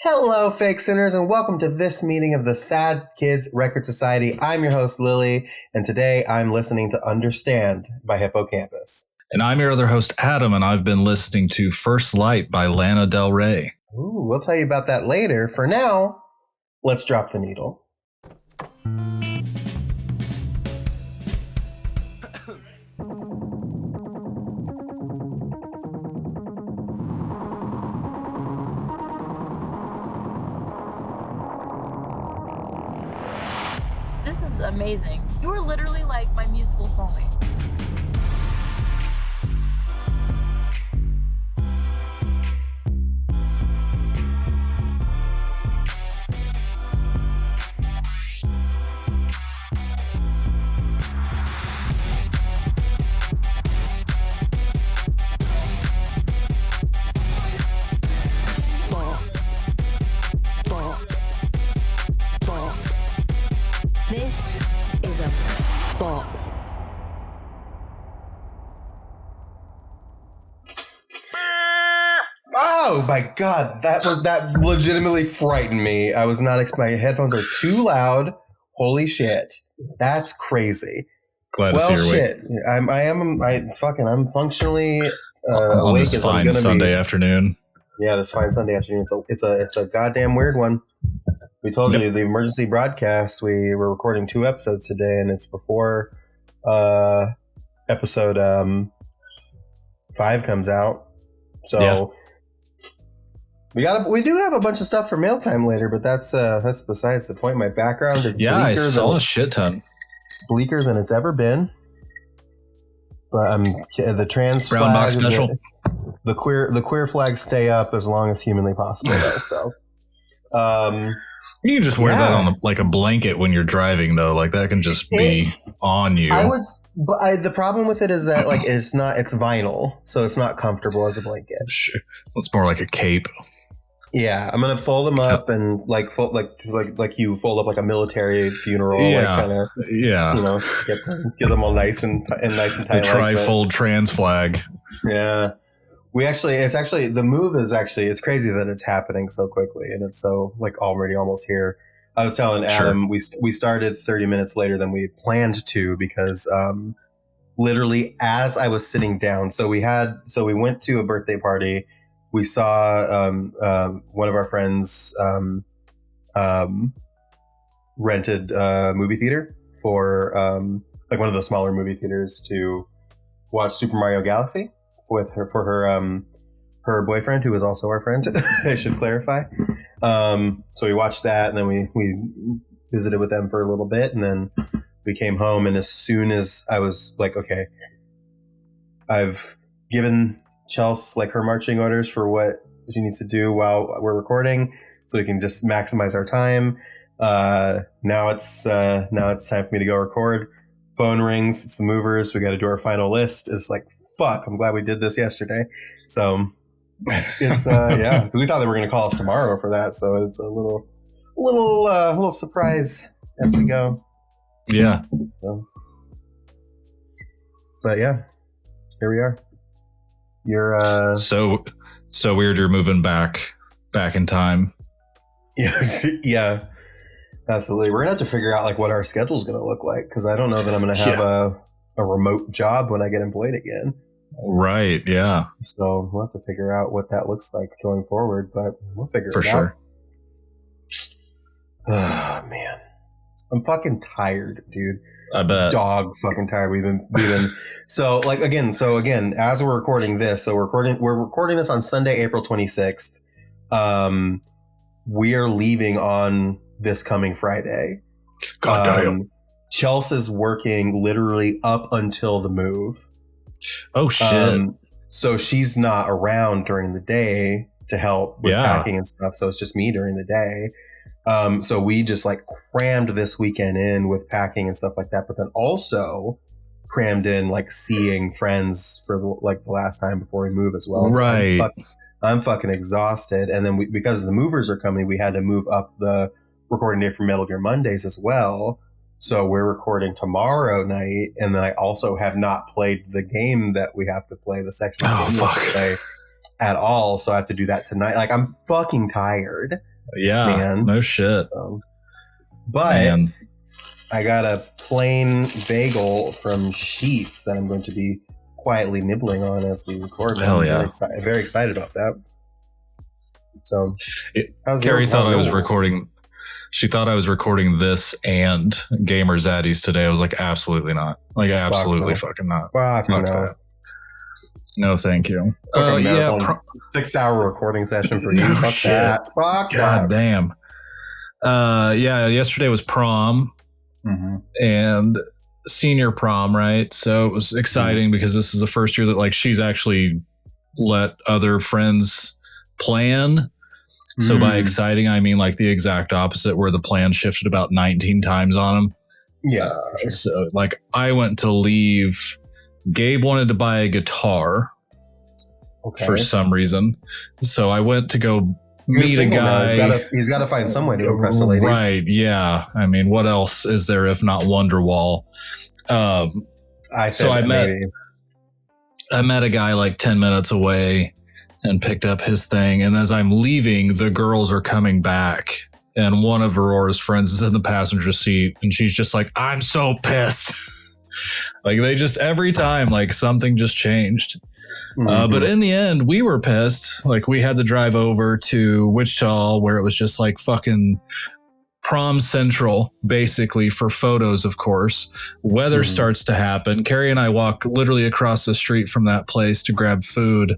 Hello, fake sinners, and welcome to this meeting of the Sad Kids Record Society. I'm your host, Lilli, and today I'm listening to Understand by Hippocampus. And I'm your other host, Adam, and I've been listening to First Light by Lana Del Rey. Ooh, we'll tell you about that later. For now, let's drop the needle. This is amazing. You are literally like my musical soulmate. This is a bop. Oh my god, that legitimately frightened me. I was not my headphones are too loud. Holy shit. That's crazy. Glad to see your shit. I'm functionally on awake this as I'm fine gonna Sunday be. Afternoon. Yeah, this fine Sunday afternoon. It's a goddamn weird one. We told you the emergency broadcast. We were recording 2 episodes today, and it's before episode 5 comes out. So we do have a bunch of stuff for mail time later, but that's besides the point. My background is I saw a shit ton. Bleaker than it's ever been. But the trans brown box special. The queer flags stay up as long as humanly possible. So, you can just wear that on like a blanket when you're driving, though. Like that can just be on you. The problem with it is that like it's vinyl, so it's not comfortable as a blanket. It's more like a cape. Yeah, I'm gonna fold them up and like you fold up like a military funeral. Yeah, Get them all nice and tight. The trifold trans flag. Yeah. The move is it's crazy that it's happening so quickly and it's so like already almost here. I was telling Adam, we started 30 minutes later than we planned to because literally as I was sitting down, so we went to a birthday party. We saw one of our friends rented a movie theater for like one of the smaller movie theaters to watch Super Mario Galaxy for her boyfriend, who was also our friend. I should clarify. So we watched that, and then we visited with them for a little bit, and then we came home. And as soon as I was like, okay, I've given Chelsea like her marching orders for what she needs to do while we're recording, so we can just maximize our time. Now it's time for me to go record. Phone rings. It's the movers. We got to do our final list. It's like, fuck, I'm glad we did this yesterday. So it's because we thought they were going to call us tomorrow for that. So it's a little surprise as we go. Yeah. But yeah, here we are. You're so weird. You're moving back in time. Yeah, absolutely. We're gonna have to figure out like what our schedule's gonna look like, because I don't know that I'm gonna have a remote job when I get employed again. Right. Yeah. So we'll have to figure out what that looks like going forward, but we'll figure it out. For sure. Oh man, I'm fucking tired, dude. I bet. Dog fucking tired. We've been so again, as we're recording this, we're recording this on Sunday, April 26th. We are leaving on this coming Friday. God damn. Chelsea's working literally up until the move. Oh shit. So she's not around during the day to help with packing and stuff. So it's just me during the day. So we just like crammed this weekend in with packing and stuff like that, but then also crammed in like seeing friends for like the last time before we move as well. Right. So I'm fucking exhausted. And then because the movers are coming, we had to move up the recording day for Metal Gear Mondays as well. So we're recording tomorrow night, and then I also have not played the game that we have to play, the section. Oh fuck! Today. at all, so I have to do that tonight. Like, I'm fucking tired. Yeah, man. No shit. But man. I got a plain bagel from Sheets that I'm going to be quietly nibbling on as we record. Hell yeah. Very excited about that. So, Carrie thought I was recording. She thought I was recording this and Gamer Zaddies today. I was like, absolutely not. Like, absolutely fucking not. Fuck no. That. No, thank you. 6-hour recording session for you. Fuck that. Fuck God damn. Yesterday was prom and senior prom, right? So it was exciting because this is the first year that like she's actually let other friends plan. So by exciting, I mean like the exact opposite, where the plan shifted about 19 times on them. Yeah. So like I went to leave. Gabe wanted to buy a guitar for some reason. So I went to go meet a guy. He's got to find some way to impress the ladies. Right. Yeah. I mean, what else is there if not Wonderwall? I met a guy like 10 minutes away and picked up his thing. And as I'm leaving, the girls are coming back. And one of Aurora's friends is in the passenger seat. And she's just like, I'm so pissed. Like they just, every time, like something just changed. But in the end, we were pissed. Like we had to drive over to Wichita where it was just like fucking prom central, basically, for photos, of course. Weather starts to happen. Carrie and I walk literally across the street from that place to grab food.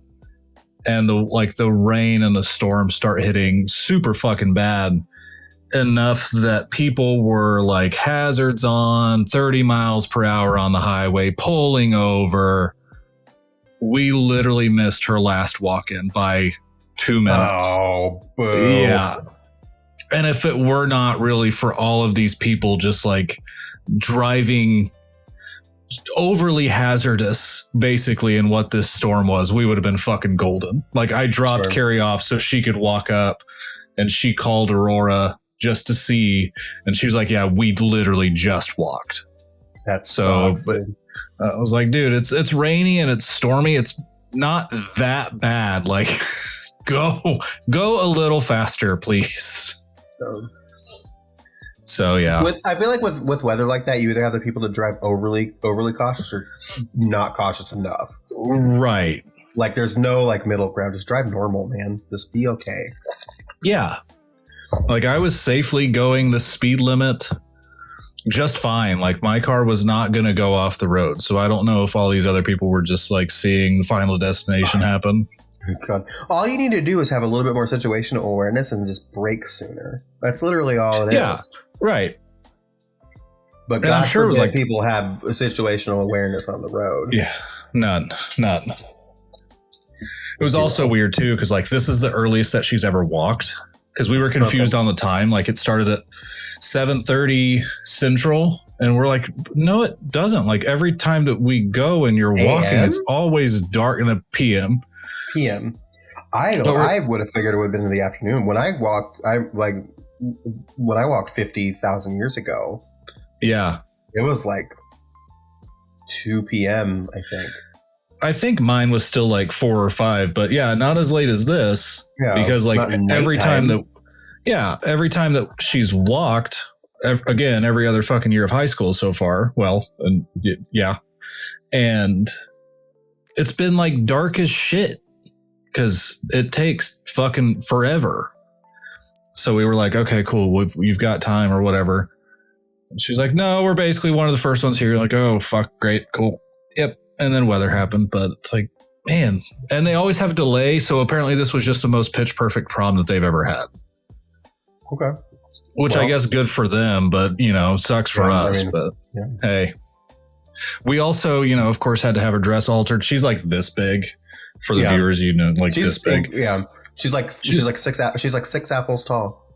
And the rain and the storm start hitting super fucking bad, enough that people were like hazards on 30 miles per hour on the highway, pulling over. We literally missed her last walk-in by 2 minutes. Oh, boo. Yeah. And if it were not really for all of these people just like driving overly hazardous, basically, in what this storm was, we would have been fucking golden. Like I dropped Carrie off so she could walk up, and she called Aurora just to see, and she was like, yeah, we literally just walked. That's so but I was like, dude, it's rainy and it's stormy, it's not that bad, like go a little faster, please. So yeah, I feel like with weather like that, you either have the people that drive overly cautious or not cautious enough. Right. Like there's no like middle ground. Just drive normal, man. Just be okay. Yeah. Like I was safely going the speed limit just fine. Like my car was not going to go off the road. So I don't know if all these other people were just like seeing the final destination happen. God. All you need to do is have a little bit more situational awareness and just brake sooner. That's literally all it is. Right. But God, I'm sure it was like people have situational awareness on the road. Yeah, none. It was also weird too, because like this is the earliest that she's ever walked. Because we were confused on the time. Like it started at 7:30 Central, and we're like, no, it doesn't. Like every time that we go and you're walking, it's always dark in the PM. I would have figured it would have been in the afternoon. When I walked, when I walked 50,000 years ago. Yeah. It was like 2 p.m., I think. I think mine was still like 4 or 5, but yeah, not as late as this. Yeah, because like every time that she's walked, again, every other fucking year of high school so far. Well, and yeah. And it's been like dark as shit because it takes fucking forever. So we were like, okay, cool. You've got time or whatever. And she's like, no, we're basically one of the first ones here. Like, oh, fuck. Great. Cool. Yep. And then weather happened, but it's like, man. And they always have delay. So apparently this was just the most pitch perfect prom that they've ever had. Okay. Which I guess good for them, but, sucks for us. But hey, we also, of course, had to have her dress altered. She's like this big for the viewers, like she's this big. Yeah. She's like 6 apples tall.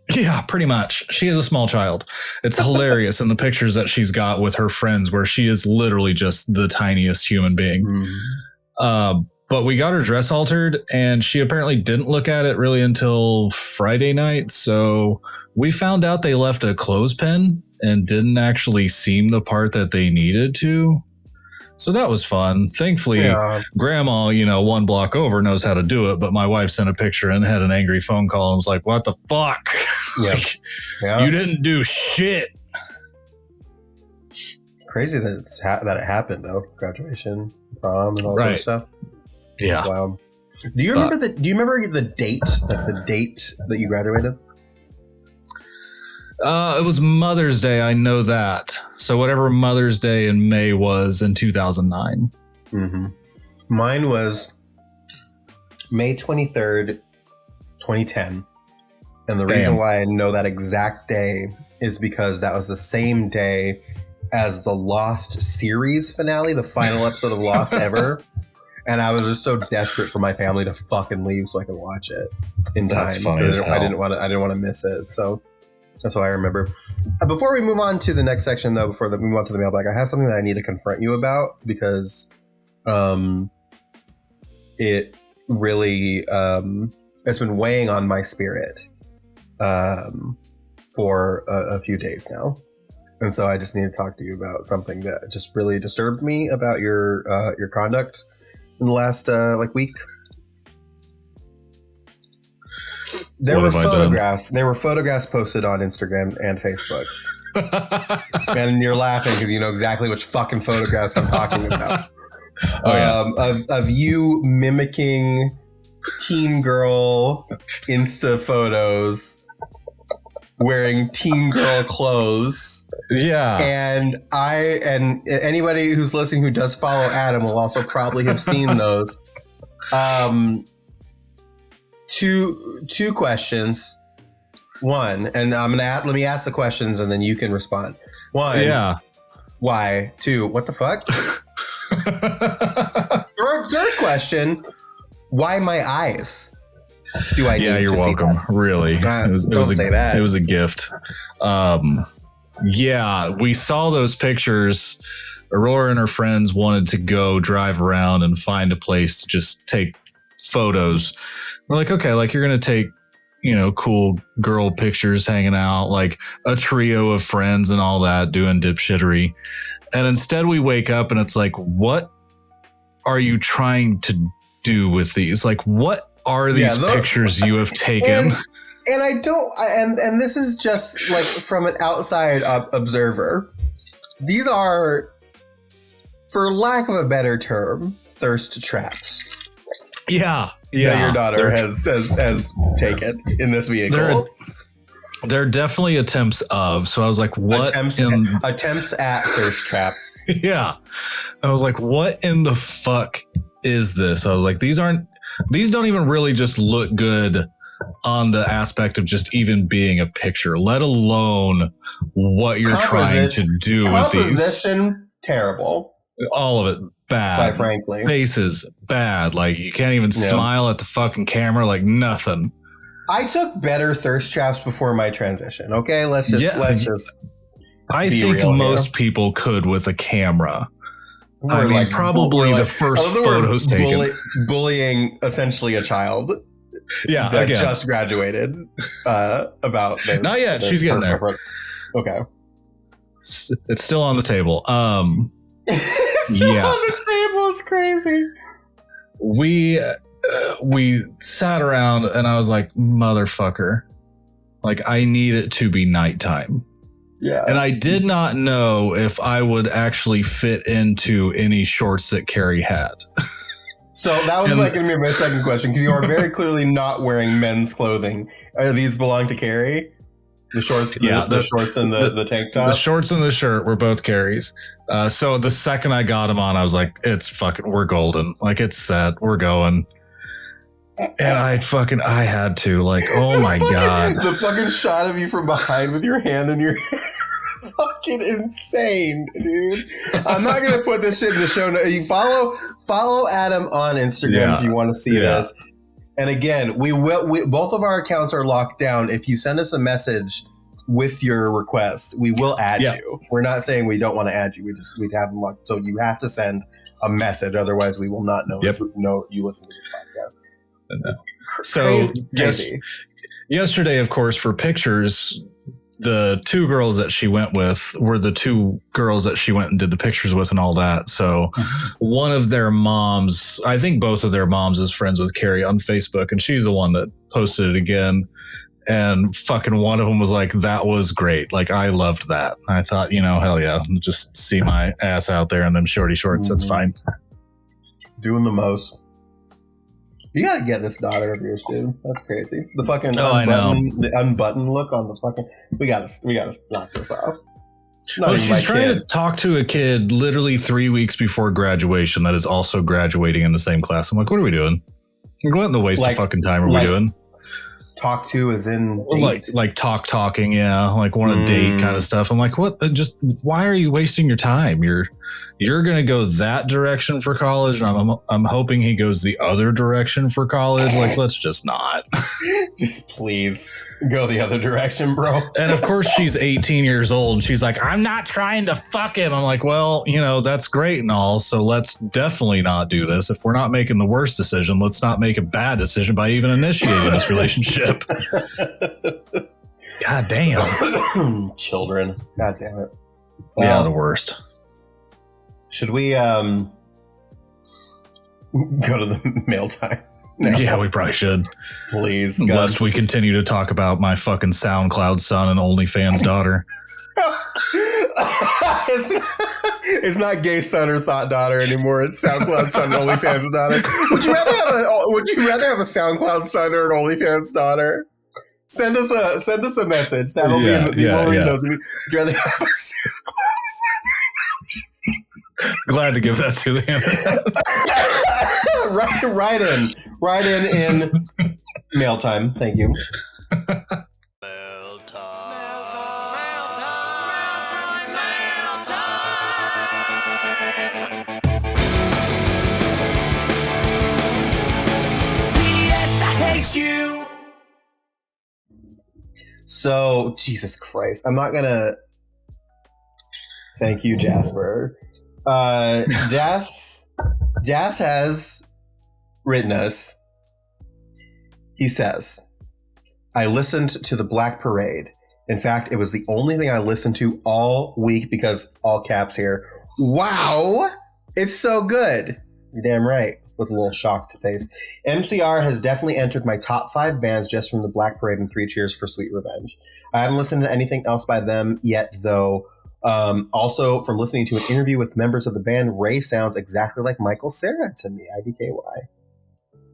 Yeah, pretty much. She is a small child. It's hilarious in the pictures that she's got with her friends where she is literally just the tiniest human being. But we got her dress altered and she apparently didn't look at it really until Friday night. So we found out they left a clothespin and didn't actually seam the part that they needed to. So that was fun. Thankfully, grandma, one block over knows how to do it. But my wife sent a picture and had an angry phone call and was like, what the fuck? You didn't do shit. Crazy that that it happened though. Graduation, prom, and all that stuff. Yeah. Wow. Do you remember the date? Like the date that you graduated? It was Mother's Day. I know that. So whatever Mother's Day in May was in 2009. Mm-hmm. Mine was May 23rd, 2010. And the reason why I know that exact day is because that was the same day as the Lost series finale, the final episode of Lost ever. And I was just so desperate for my family to fucking leave so I could watch it in time. That's funny as hell. I didn't want to miss it. So that's what I remember. Before we move on to the next section, though, before we move on to the mailbag, I have something that I need to confront you about because it really it's been weighing on my spirit for a few days now. And so I just need to talk to you about something that just really disturbed me about your conduct in the last week. There were photographs posted on Instagram and Facebook. And you're laughing because you know exactly which fucking photographs I'm talking about. Of you mimicking teen girl Insta photos wearing teen girl clothes. Yeah. And anybody who's listening who does follow Adam will also probably have seen those. Two questions. One, and let me ask the questions and then you can respond. One, why? Two, what the fuck? Third question, why my eyes? Do I need to you're see welcome. that? Really. Don't say that. It was a gift. We saw those pictures. Aurora and her friends wanted to go drive around and find a place to just take photos. We're like, okay, like you're going to take, cool girl pictures hanging out, like a trio of friends and all that, doing dipshittery. And instead we wake up and it's like, what are you trying to do with these? Like, what are these pictures you have taken? And I don't, and this is just like from an outside observer. These are, for lack of a better term, thirst traps. Yeah. That your daughter has taken in this vehicle. They're definitely attempts of. So I was like, what? Attempts at thirst trap. Yeah. I was like, what in the fuck is this? I was like, these don't even really just look good on the aspect of just even being a picture, let alone what you're trying to do with these. Composition, terrible. All of it bad. Quite frankly. Faces bad. Like you can't even smile at the fucking camera, like nothing. I took better thirst traps before my transition. Okay, let's just. I think most people could with a camera. Probably the first photos taken. Bullying essentially a child. Yeah, that just graduated. About not yet. She's getting there. Okay, it's still on the table. It's still on the table. It's crazy. We sat around and I was like, motherfucker, like I need it to be nighttime. Yeah. And I did not know if I would actually fit into any shorts that Carrie had. So that was going to be my second question, because you are very clearly not wearing men's clothing. Are these belong to Carrie? The shorts, the shorts and the tank top? The shorts and the shirt were both Carrie's. So the second I got them on, I was like, we're golden. Like it's set, we're going. And I had to, like, oh my God. The fucking shot of you from behind with your hand in your hair. Fucking insane, dude. I'm not going to put this shit in the show notes. You follow Adam on Instagram if you want to see this. And again, we both of our accounts are locked down. If you send us a message with your request, we will add you. We're not saying we don't want to add you. We have them locked. So you have to send a message. Otherwise, we will not know you listen to this podcast. No. So yesterday, of course, for pictures, the two girls that she went with were the two girls that she went and did the pictures with and all that. So one of their moms, I think both of their moms is friends with Carrie on Facebook, and she's the one that posted it again. And fucking one of them was like, that was great. Like, I loved that. And I thought, hell yeah, just see my ass out there in them shorty shorts. That's fine. Doing the most. You gotta get this daughter of yours, dude. That's crazy. The fucking the unbuttoned look on the fucking. We gotta knock this off. She's trying to talk to a kid literally 3 weeks before graduation that is also graduating in the same class. I'm like, what are we doing? What in the waste of fucking time are we doing? Talk to as in like talking, yeah, like want a date kind of stuff. I'm like, what? Just why are you wasting your time? You're gonna go that direction for college, and I'm hoping he goes the other direction for college. Like, let's just not. Just please go the other direction, bro. And of course, she's 18 years old, and she's like, I'm not trying to fuck him. I'm like, well, that's great and all. So let's definitely not do this. If we're not making the worst decision, let's not make a bad decision by even initiating this relationship. God damn. Children. God damn it. Yeah, the worst. Should we go to the mail time? No. Yeah, we probably should. Please. Lest we continue to talk about my fucking SoundCloud Son and OnlyFans Daughter. It's not gay son or thought daughter anymore. It's SoundCloud Son and OnlyFans Daughter. Would you rather have a SoundCloud Son or an OnlyFans Daughter? Send us a message. That'll be in the those. Would you rather have a SoundCloud Son? Glad to give that to him. Write in mail time. Thank you. So, Jesus Christ, I'm not gonna. Thank you, Jasper. Jas has written us. He says, I listened to the Black Parade. In fact, it was the only thing I listened to all week because all caps here. Wow, it's so good. You're damn right. With a little shocked face. MCR has definitely entered my top 5 bands just from the Black Parade and 3 Cheers for Sweet Revenge. I haven't listened to anything else by them yet, though. Also, from listening to an interview with members of the band, Ray sounds exactly like Michael Cera to me.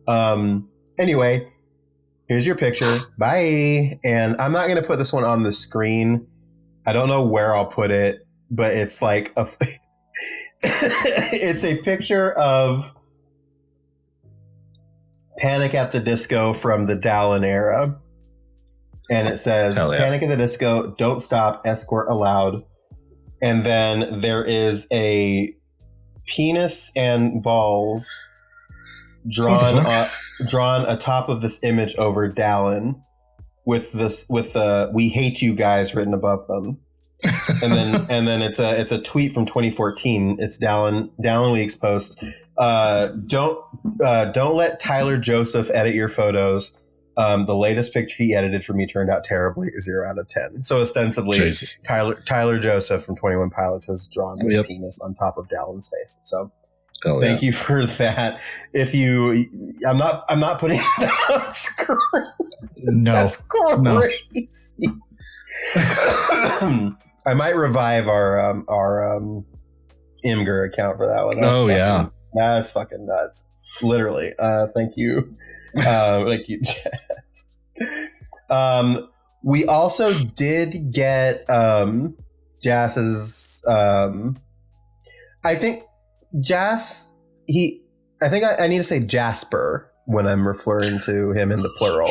IDKY. Anyway, here's your picture. Bye. And I'm not going to put this one on the screen. I don't know where I'll put it, but it's like it's a picture of Panic at the Disco from the Dallin era. And it says, Panic at the Disco, don't stop, escort allowed. And then there is a penis and balls drawn atop of this image over Dallin with "We hate you guys" written above them. and then it's a tweet from 2014. It's Dallin Week's post. Don't let Tyler Joseph edit your photos. The latest picture he edited for me turned out terribly. 0 out of 10. So ostensibly, Jesus. Tyler Joseph from 21 Pilots has drawn this penis on top of Dallin's face. So thank you for that. If you, I'm not putting that on screen. No, that's crazy. No. I might revive our Imgur account for that one. That's fucking nuts. Literally. Thank you. Thank you, Jess. We also did get Jass's. I think Jass. I think I need to say Jasper when I'm referring to him in the plural.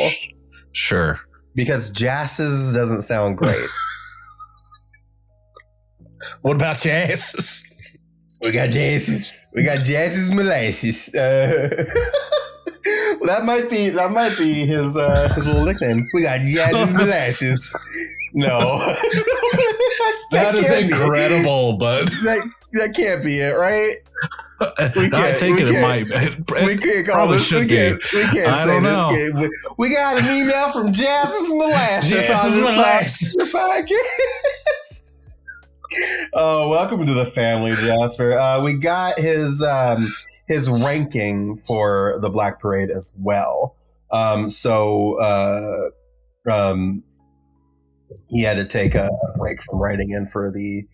Sure. Because Jass's doesn't sound great. What about Jass's? We got Jass's. We got Jass's molasses. Well, that might be his little nickname. We got Jazz's molasses. No, that is incredible. But That can't be it, right? I think it might. We can't call this. We can't say this game. We got an email from Jazz's Molasses on this podcast. Oh, welcome to the family, Jasper. We got his ranking for the Black Parade as well. He had to take a break from writing in for the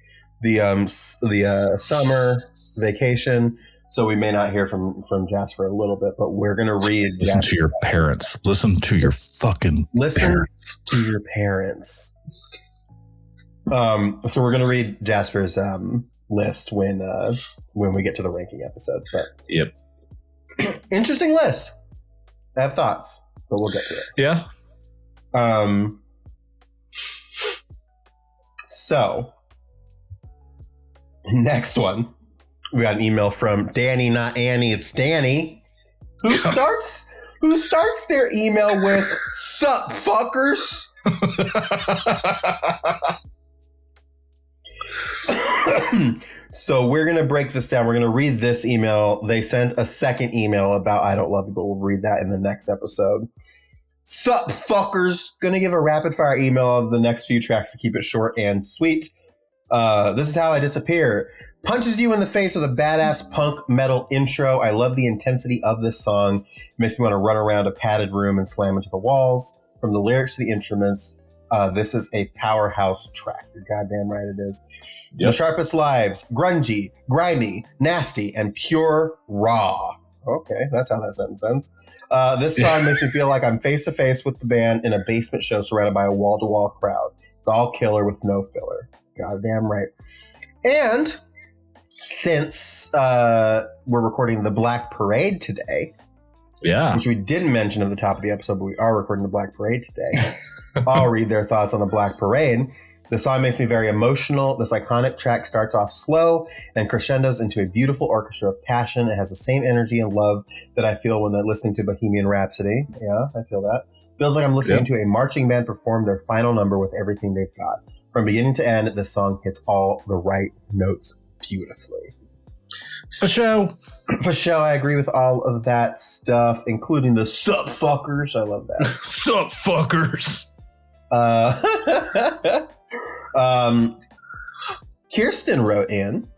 summer vacation, so we may not hear from Jasper a little bit, but we're gonna read. Listen to your parents. Listen to your fucking parents. To your parents. So we're gonna read Jasper's list when we get to the ranking episode. But yep, interesting list. I have thoughts, but we'll get to it. Yeah. So next one, we got an email from Danny, not Annie. It's Danny, who starts their email with "Sup, fuckers." So we're gonna break this down. We're gonna read this email. They sent a second email about "I Don't Love You," but we'll read that in the next episode. Sup, fuckers. Gonna give a rapid fire email of the next few tracks to keep it short and sweet. This is How I Disappear. Punches you in the face with a badass punk metal intro. I love the intensity of this song. It makes me want to run around a padded room and slam into the walls. From the lyrics to the instruments, this is a powerhouse track. You're goddamn right it is. Yep. The Sharpest Lives, grungy, grimy, nasty, and pure raw. Okay, that's how that sentence ends. This song makes me feel like I'm face to face with the band in a basement show surrounded by a wall to wall crowd. It's all killer with no filler. Goddamn right. And since we're recording the Black Parade today, which we didn't mention at the top of the episode, but we are recording the Black Parade today, I'll read their thoughts on the Black Parade. The song makes me very emotional. This iconic track starts off slow and crescendos into a beautiful orchestra of passion. It has the same energy and love that I feel when I'm listening to Bohemian Rhapsody. Yeah, I feel that. Feels like I'm listening to a marching band perform their final number with everything they've got. From beginning to end, this song hits all the right notes beautifully. For sure. For sure, I agree with all of that stuff, including the sup fuckers. I love that. Sup fuckers. Kirsten wrote in.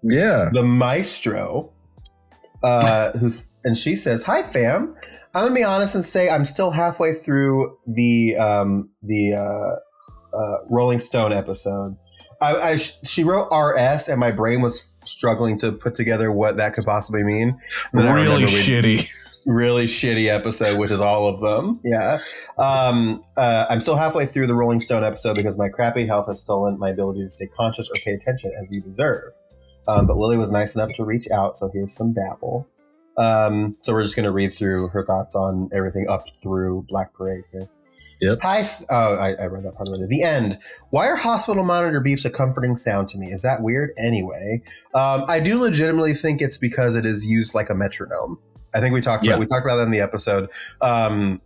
Yeah. The maestro. And she says, "Hi fam. I'm gonna be honest and say I'm still halfway through the Rolling Stone episode. She wrote RS, and my brain was struggling to put together what that could possibly mean. Really shitty. Really shitty episode, which is all of them. Yeah. I'm still halfway through the Rolling Stone episode because my crappy health has stolen my ability to stay conscious or pay attention as you deserve. But Lilli was nice enough to reach out, so here's some babble. So we're just going to read through her thoughts on everything up through Black Parade here. Yep. I read that part already. The end. Why are hospital monitor beeps a comforting sound to me? Is that weird? Anyway, I do legitimately think it's because it is used like a metronome. I think we talked about that in the episode, and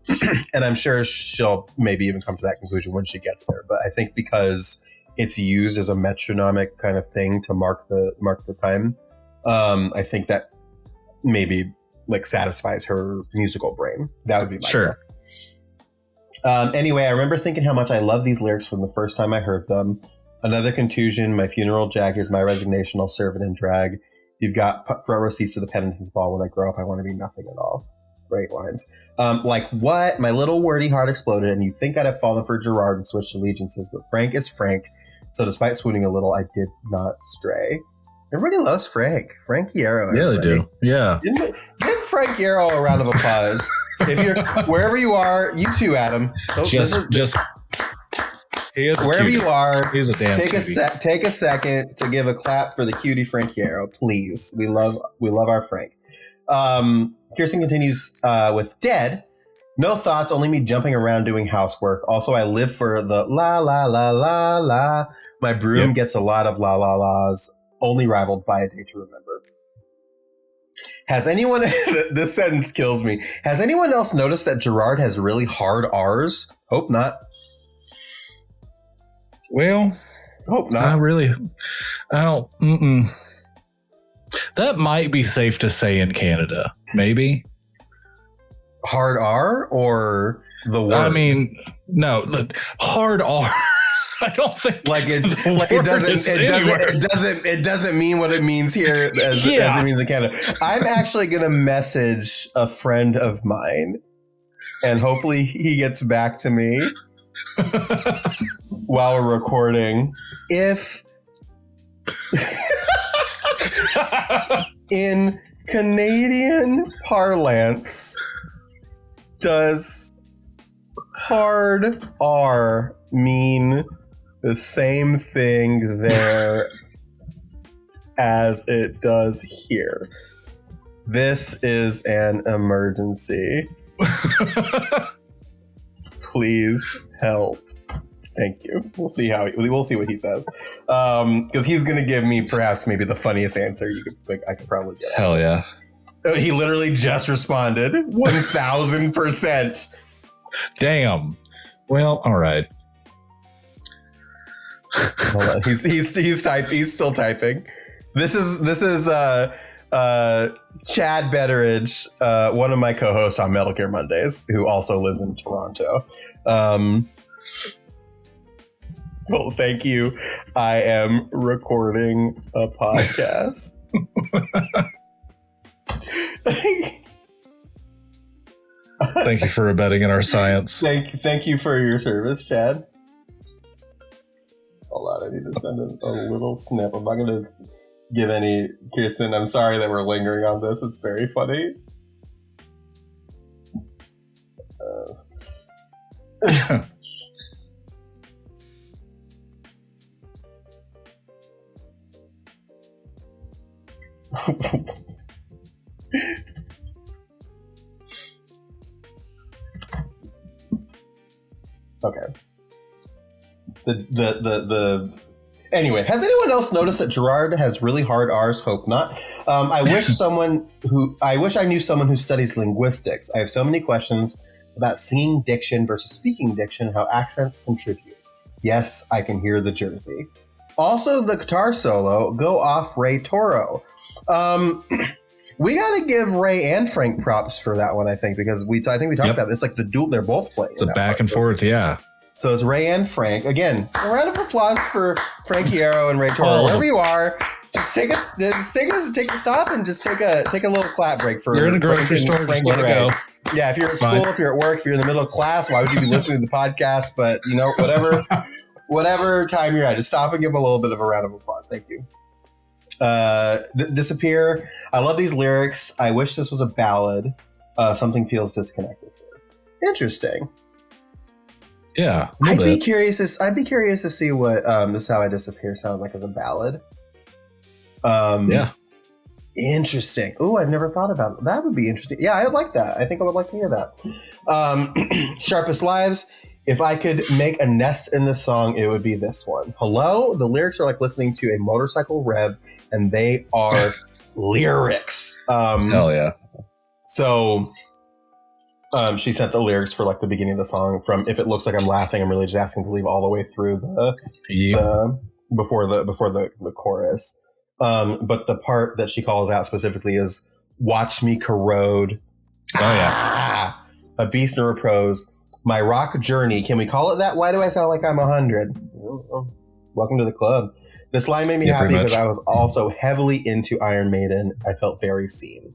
I'm sure she'll maybe even come to that conclusion when she gets there. But I think because it's used as a metronomic kind of thing to mark the time, I think that maybe like satisfies her musical brain. That would be my guess. Anyway, I remember thinking how much I love these lyrics from the first time I heard them. Another contusion, my funeral, Jack, here's my resignation, I'll serve it in drag. You've got front row seats to the Pennington's ball. When I grow up, I want to be nothing at all. Great lines. Like, what? My little wordy heart exploded, and you think I'd have fallen for Gerard and switched allegiances, but Frank is Frank. So despite swooning a little, I did not stray. Everybody loves Frank. Frank Iero. Yeah, they do. Yeah. Give Frank Iero a round of applause. If you're wherever you are, you too, Adam. Wherever you are, he's a damn take a second to give a clap for the cutie Frank Iero, please. We love our Frank. Kirsten continues with Dead. No thoughts, only me jumping around doing housework. Also, I live for the la la la la la. My broom gets a lot of la la la's, only rivaled by A Day to Remember. Has anyone, this sentence kills me. Has anyone else noticed that Gerard has really hard R's? Hope not. Well, Hope not. I don't. Mm-mm. That might be safe to say in Canada. Maybe. Hard R or the word? I mean, no, hard R. I don't think like it doesn't mean what it means here as it means in Canada. I'm actually gonna message a friend of mine, and hopefully he gets back to me while we're recording. If in Canadian parlance, does hard R mean the same thing there as it does here? This is an emergency. Please help. Thank you. We'll see what he says. Because he's gonna give me perhaps maybe the funniest answer I could probably get. Hell yeah. He literally just responded 1,000%. Damn. Well, all right. Hold on. He's still typing. This is Chad Betteridge, one of my co-hosts on Metal Gear Mondays, who also lives in Toronto. Well, thank you. I am recording a podcast. Thank you for abetting in our science. Thank you for your service, Chad. Hold on, I need to send a little snip. I'm not going to give any... Kirsten, I'm sorry that we're lingering on this. It's very funny. Okay. Anyway, has anyone else noticed that Gerard has really hard R's? Hope not. I wish I knew someone who studies linguistics. I have so many questions about singing diction versus speaking diction, how accents contribute. Yes, I can hear the Jersey. Also, the guitar solo, go off Ray Toro. We got to give Ray and Frank props for that one, I think, because I think we talked about this. Like the duel, they're both playing. It's a back and forth, yeah. So it's Ray and Frank. Again, a round of applause for Frank Hierro and Ray Toro. Wherever you are, just take a stop and just take a little clap break for. You're in a grocery store, just let it go. Yeah, if you're at school, if you're at work, if you're in the middle of class, why would you be listening to the podcast? But whatever time you're at, just stop and give them a little bit of a round of applause. Thank you. Disappear. I love these lyrics. I wish this was a ballad. Something feels disconnected here. Interesting. Yeah, I'd be curious to see what This Is How I Disappear sounds like as a ballad. Yeah. Interesting. Oh, I've never thought about it. That would be interesting. Yeah, I would like that. I think I would like to hear that. Sharpest Lives. If I could make a nest in this song, it would be this one. Hello? The lyrics are like listening to a motorcycle rev, and they are lyrics. Hell yeah. So she sent the lyrics for like the beginning of the song from If It Looks Like I'm Laughing, I'm really just asking to leave all the way through before the chorus. But the part that she calls out specifically is Watch Me Corrode. Oh yeah. A beast nor a prose. My rock journey. Can we call it that? Why do I sound like I'm 100? Welcome to the club. This line made me happy because I was also heavily into Iron Maiden. I felt very seen.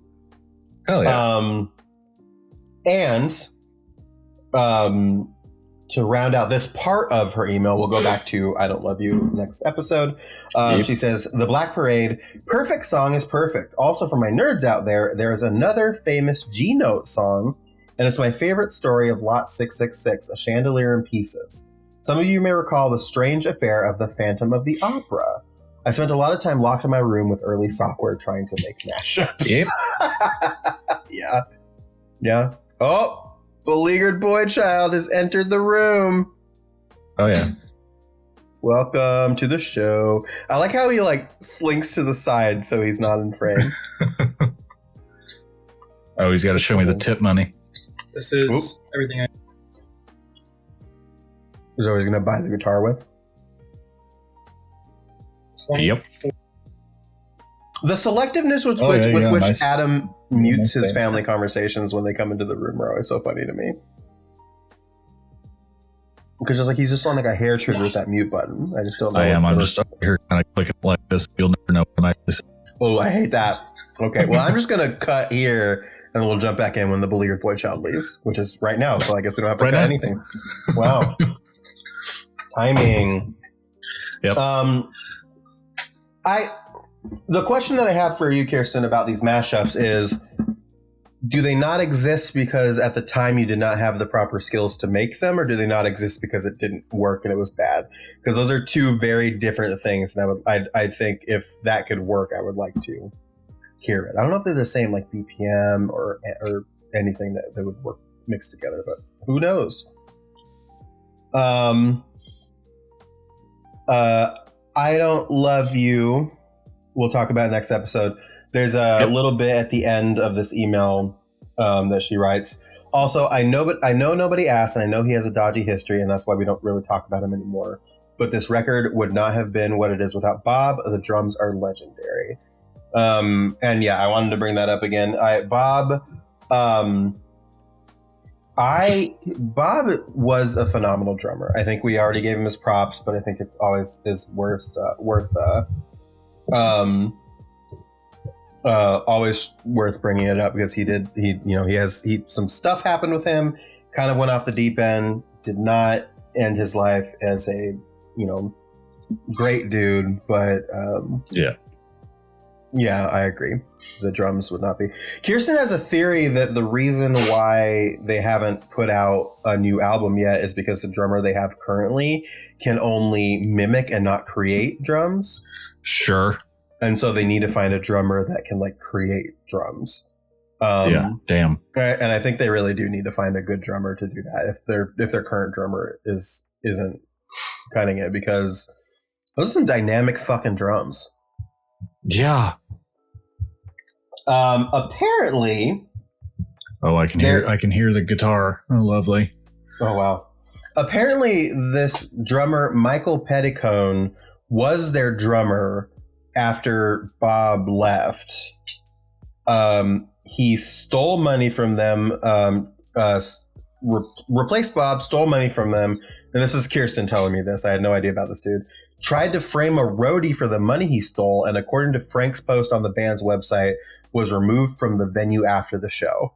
Hell yeah. To round out this part of her email, we'll go back to I Don't Love You next episode. She says, The Black Parade, perfect song is perfect. Also for my nerds out there, there's another famous G-Note song, and it's my favorite story of Lot 666, A Chandelier in Pieces. Some of you may recall the strange affair of the Phantom of the Opera. I spent a lot of time locked in my room with early software trying to make mashups. Yep. Yeah. Oh, beleaguered boy child has entered the room. Oh, yeah. Welcome to the show. I like how he like slinks to the side so he's not in frame. Oh, he's got to show me the tip money. This is everything. He's always going to buy the guitar with. Yep. The selectiveness with which nice. Adam mutes Nice his thing. family conversations when they come into the room are always so funny to me. Because just like he's just on like a hair trigger with that mute button. I just don't know. I'm just up here kind of clicking like this. You'll never know what I actually say. Oh, I hate that. Okay, well, I'm just gonna cut here, and we'll jump back in when the beleaguered boy child leaves, which is right now. So I guess we don't have to Right cut now. anything. Wow, timing. Yep. The question that I have for you, Kirsten, about these mashups is: do they not exist because at the time you did not have the proper skills to make them, or do they not exist because it didn't work and it was bad? Because those are two very different things, and I think if that could work, I would like to hear it. I don't know if they're the same, like BPM or anything that would work mixed together, but who knows? I Don't Love You. We'll talk about it next episode. There's a little bit at the end of this email that she writes. Also, I know nobody asked, and I know he has a dodgy history, and that's why we don't really talk about him anymore. But this record would not have been what it is without Bob. The drums are legendary. And yeah, I wanted to bring that up again. Bob was a phenomenal drummer. I think we already gave him his props, but I think it's always always worth bringing it up because some stuff happened with him, kind of went off the deep end, did not end his life as a great dude, but yeah, I agree. The drums would not be. Kirsten has a theory that the reason why they haven't put out a new album yet is because the drummer they have currently can only mimic and not create drums. Sure. And so they need to find a drummer that can like create drums. Damn. And I think they really do need to find a good drummer to do that if their current drummer isn't cutting it, because those are some dynamic fucking drums. Yeah. Apparently. Oh, I can hear the guitar. Oh, lovely. Oh wow. Apparently, this drummer Michael Petticone was their drummer after Bob left. He stole money from them. Replaced Bob, stole money from them, and this is Kirsten telling me this. I had no idea about this dude. Tried to frame a roadie for the money he stole, and according to Frank's post on the band's website, was removed from the venue after the show.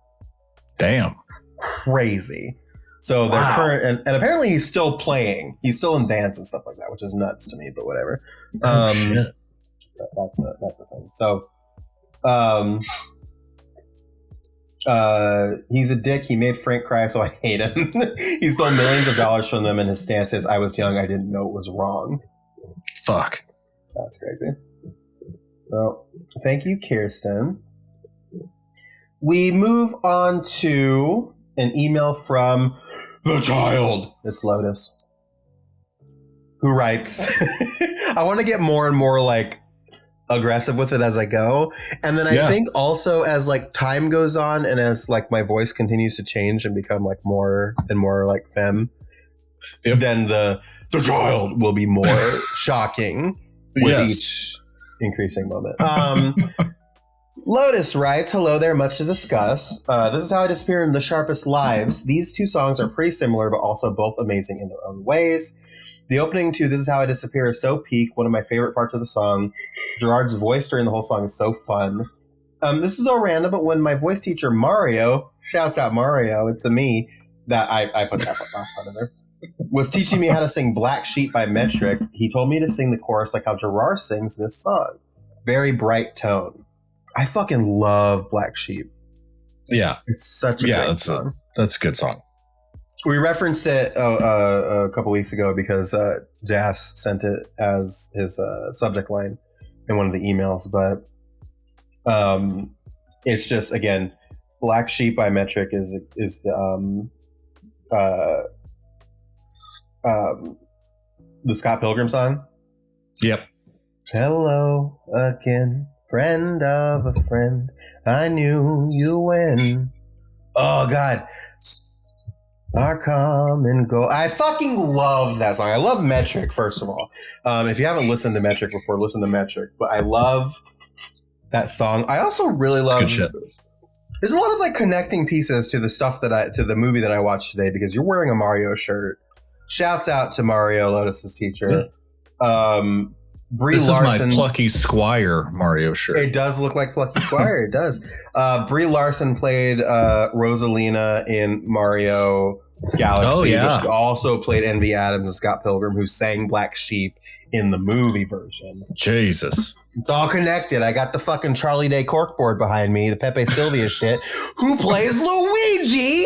Damn. Crazy. So their current, and apparently he's still playing. He's still in bands and stuff like that, which is nuts to me, but whatever. Shit. That's a thing. So, he's a dick. He made Frank cry, so I hate him. He stole millions of dollars from them, and his stance is, "I was young. I didn't know it was wrong." Fuck. That's crazy. Well, thank you, Kirsten. We move on to an email from the child. It's Lotus, who writes, I want to get more and more like aggressive with it as I go. And then I think also as like time goes on and as like my voice continues to change and become like more and more like femme, then the child will be more shocking with each increasing moment. Lotus writes, "Hello there, much to discuss. This is how I disappear in the sharpest lives. These two songs are pretty similar, but also both amazing in their own ways. The opening to This Is How I Disappear is so peak, one of my favorite parts of the song. Gerard's voice during the whole song is so fun. This is all random, but when my voice teacher Mario, shouts out Mario, it's a me, that I put that last part in there, was teaching me how to sing Black Sheep by Metric, he told me to sing the chorus like how Gerard sings this song. Very bright tone. I fucking love Black Sheep. Yeah. It's such a great song. That's a good song. We referenced it a couple weeks ago because Jas sent it as his subject line in one of the emails, but it's just, again, Black Sheep by Metric is the Scott Pilgrim song. Yep. Hello again, friend of a friend. I knew you when. Oh God. I come and go. I fucking love that song. I love Metric, first of all. If you haven't listened to Metric before, listen to Metric. But I love that song. I also really love... Good shit. There's a lot of like connecting pieces to the stuff to the movie that I watched today, because you're wearing a Mario shirt. Shouts out to Mario, Lotus's teacher. Brie this Larson, is my Plucky Squire Mario shirt. It does look like Plucky Squire. It does. Brie Larson played Rosalina in Mario Galaxy. Oh, yeah. But she also played Envy Adams and Scott Pilgrim, who sang Black Sheep in the movie version. Jesus. It's all connected. I got the fucking Charlie Day corkboard behind me, the Pepe Sylvia shit. Who plays Luigi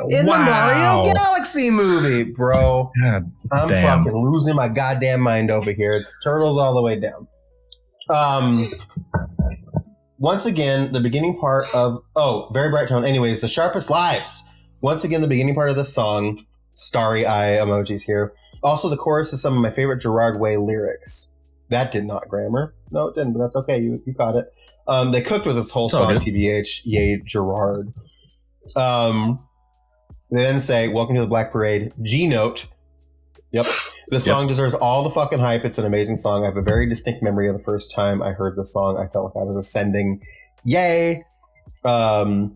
in the Mario Galaxy movie, bro? God I'm damn. fucking losing my goddamn mind over here. It's turtles all the way down. Once again, the beginning part of... Oh, very bright tone. Anyways, The Sharpest Lives. Once again, the beginning part of the song. Starry eye emojis here. Also, the chorus is some of my favorite Gerard Way lyrics. That did not grammar. No, it didn't, but that's okay. You got it. They cooked with this whole song, TBH. Yay, Gerard. They then say, welcome to the Black Parade. G-note. Yep. The song deserves all the fucking hype. It's an amazing song. I have a very distinct memory of the first time I heard the song. I felt like I was ascending. Yay. I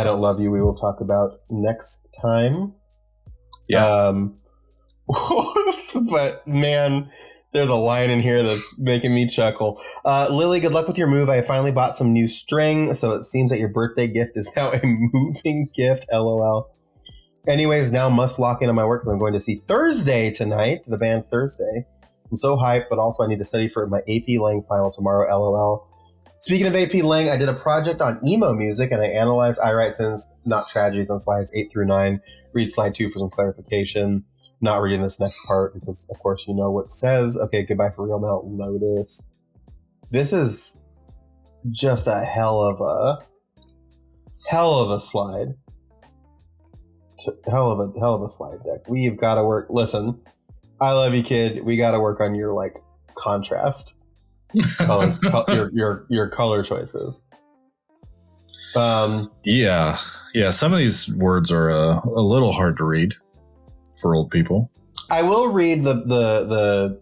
Don't Love You, we will talk about next time. Yeah. But man, there's a line in here that's making me chuckle. Lilli, good luck with your move. I finally bought some new string, so it seems that your birthday gift is now a moving gift. LOL. Anyways, now must lock into my work because I'm going to see Thursday tonight, the band Thursday. I'm so hyped, but also I need to study for my AP Lang final tomorrow. LOL. Speaking of AP Lang, I did a project on emo music, and I analyzed I Write Sins, Not Tragedies on slides 8 through 9. Read slide 2 for some clarification. Not reading this next part because, of course, you know what it says. Okay, goodbye for real now. Notice. This is just a hell of a slide. Hell of a slide deck. We've got to work. Listen, I love you, kid. We got to work on your like contrast. your color choices. Yeah. Some of these words are a little hard to read for old people. I will read the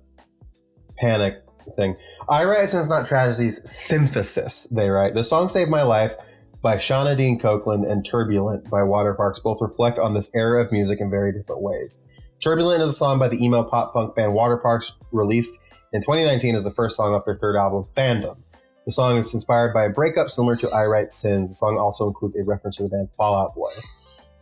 panic thing. I Write Sins, Not Tragedies synthesis. They write, the song Saved My Life by Shauna Dean Copeland and Turbulent by Waterparks both reflect on this era of music in very different ways. Turbulent is a song by the emo pop punk band Waterparks, released in 2019 as the first song off their third album, Fandom. The song is inspired by a breakup similar to I Write Sins. The song also includes a reference to the band Fall Out Boy.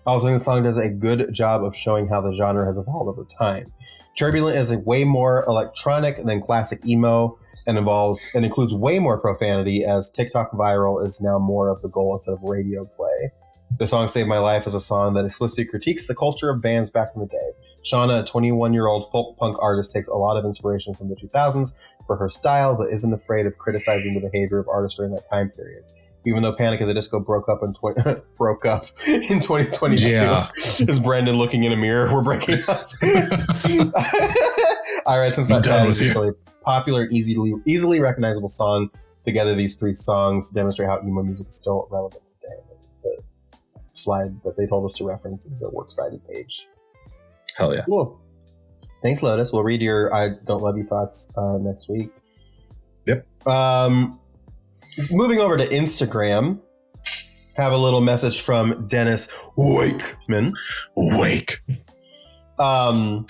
I also think the song does a good job of showing how the genre has evolved over time. Turbulent is way more electronic than classic emo and includes way more profanity, as TikTok viral is now more of the goal instead of radio play. The song Save My Life is a song that explicitly critiques the culture of bands back in the day. Shauna, a 21-year-old folk punk artist, takes a lot of inspiration from the 2000s for her style, but isn't afraid of criticizing the behavior of artists during that time period. Even though Panic at the Disco broke up in 2022, is Brendan looking in a mirror? We're breaking up. All right, since that time is really popular, easily recognizable song. Together, these three songs demonstrate how emo music is still relevant today. The slide that they told us to reference is a works cited page. Hell yeah. Cool. Thanks, Lotus. We'll read your I Don't Love You thoughts next week. Yep. Moving over to Instagram, have a little message from Dennis Wakeman. I'll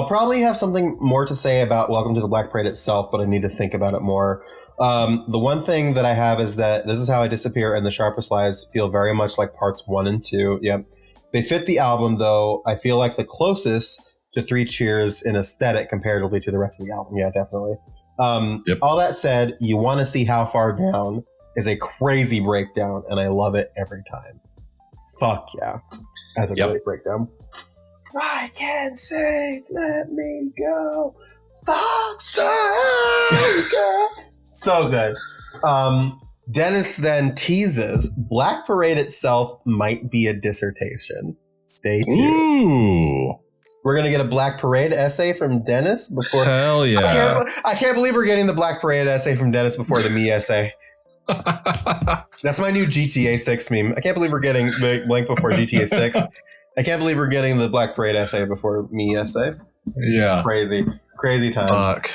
probably have something more to say about Welcome to the Black Parade itself, but I need to think about it more. The one thing that I have is that This Is How I Disappear and The Sharpest Lives feel very much like parts 1 and 2. Yep. They fit the album, though. I feel like the closest to Three Cheers in aesthetic comparatively to the rest of the album. Yeah, definitely. All that said, You Want to See How Far Down is a crazy breakdown, and I love it every time. Fuck yeah. That's a great breakdown. I can sing, let me go. Fuck so good. So good. Dennis then teases Black Parade itself might be a dissertation. Stay tuned. Ooh. We're going to get a Black Parade essay from Dennis before. Hell yeah. I can't believe we're getting the Black Parade essay from Dennis before the me essay. That's my new GTA 6 meme. I can't believe we're getting the blank before GTA 6. I can't believe we're getting the Black Parade essay before me essay. Yeah. Crazy times. Fuck.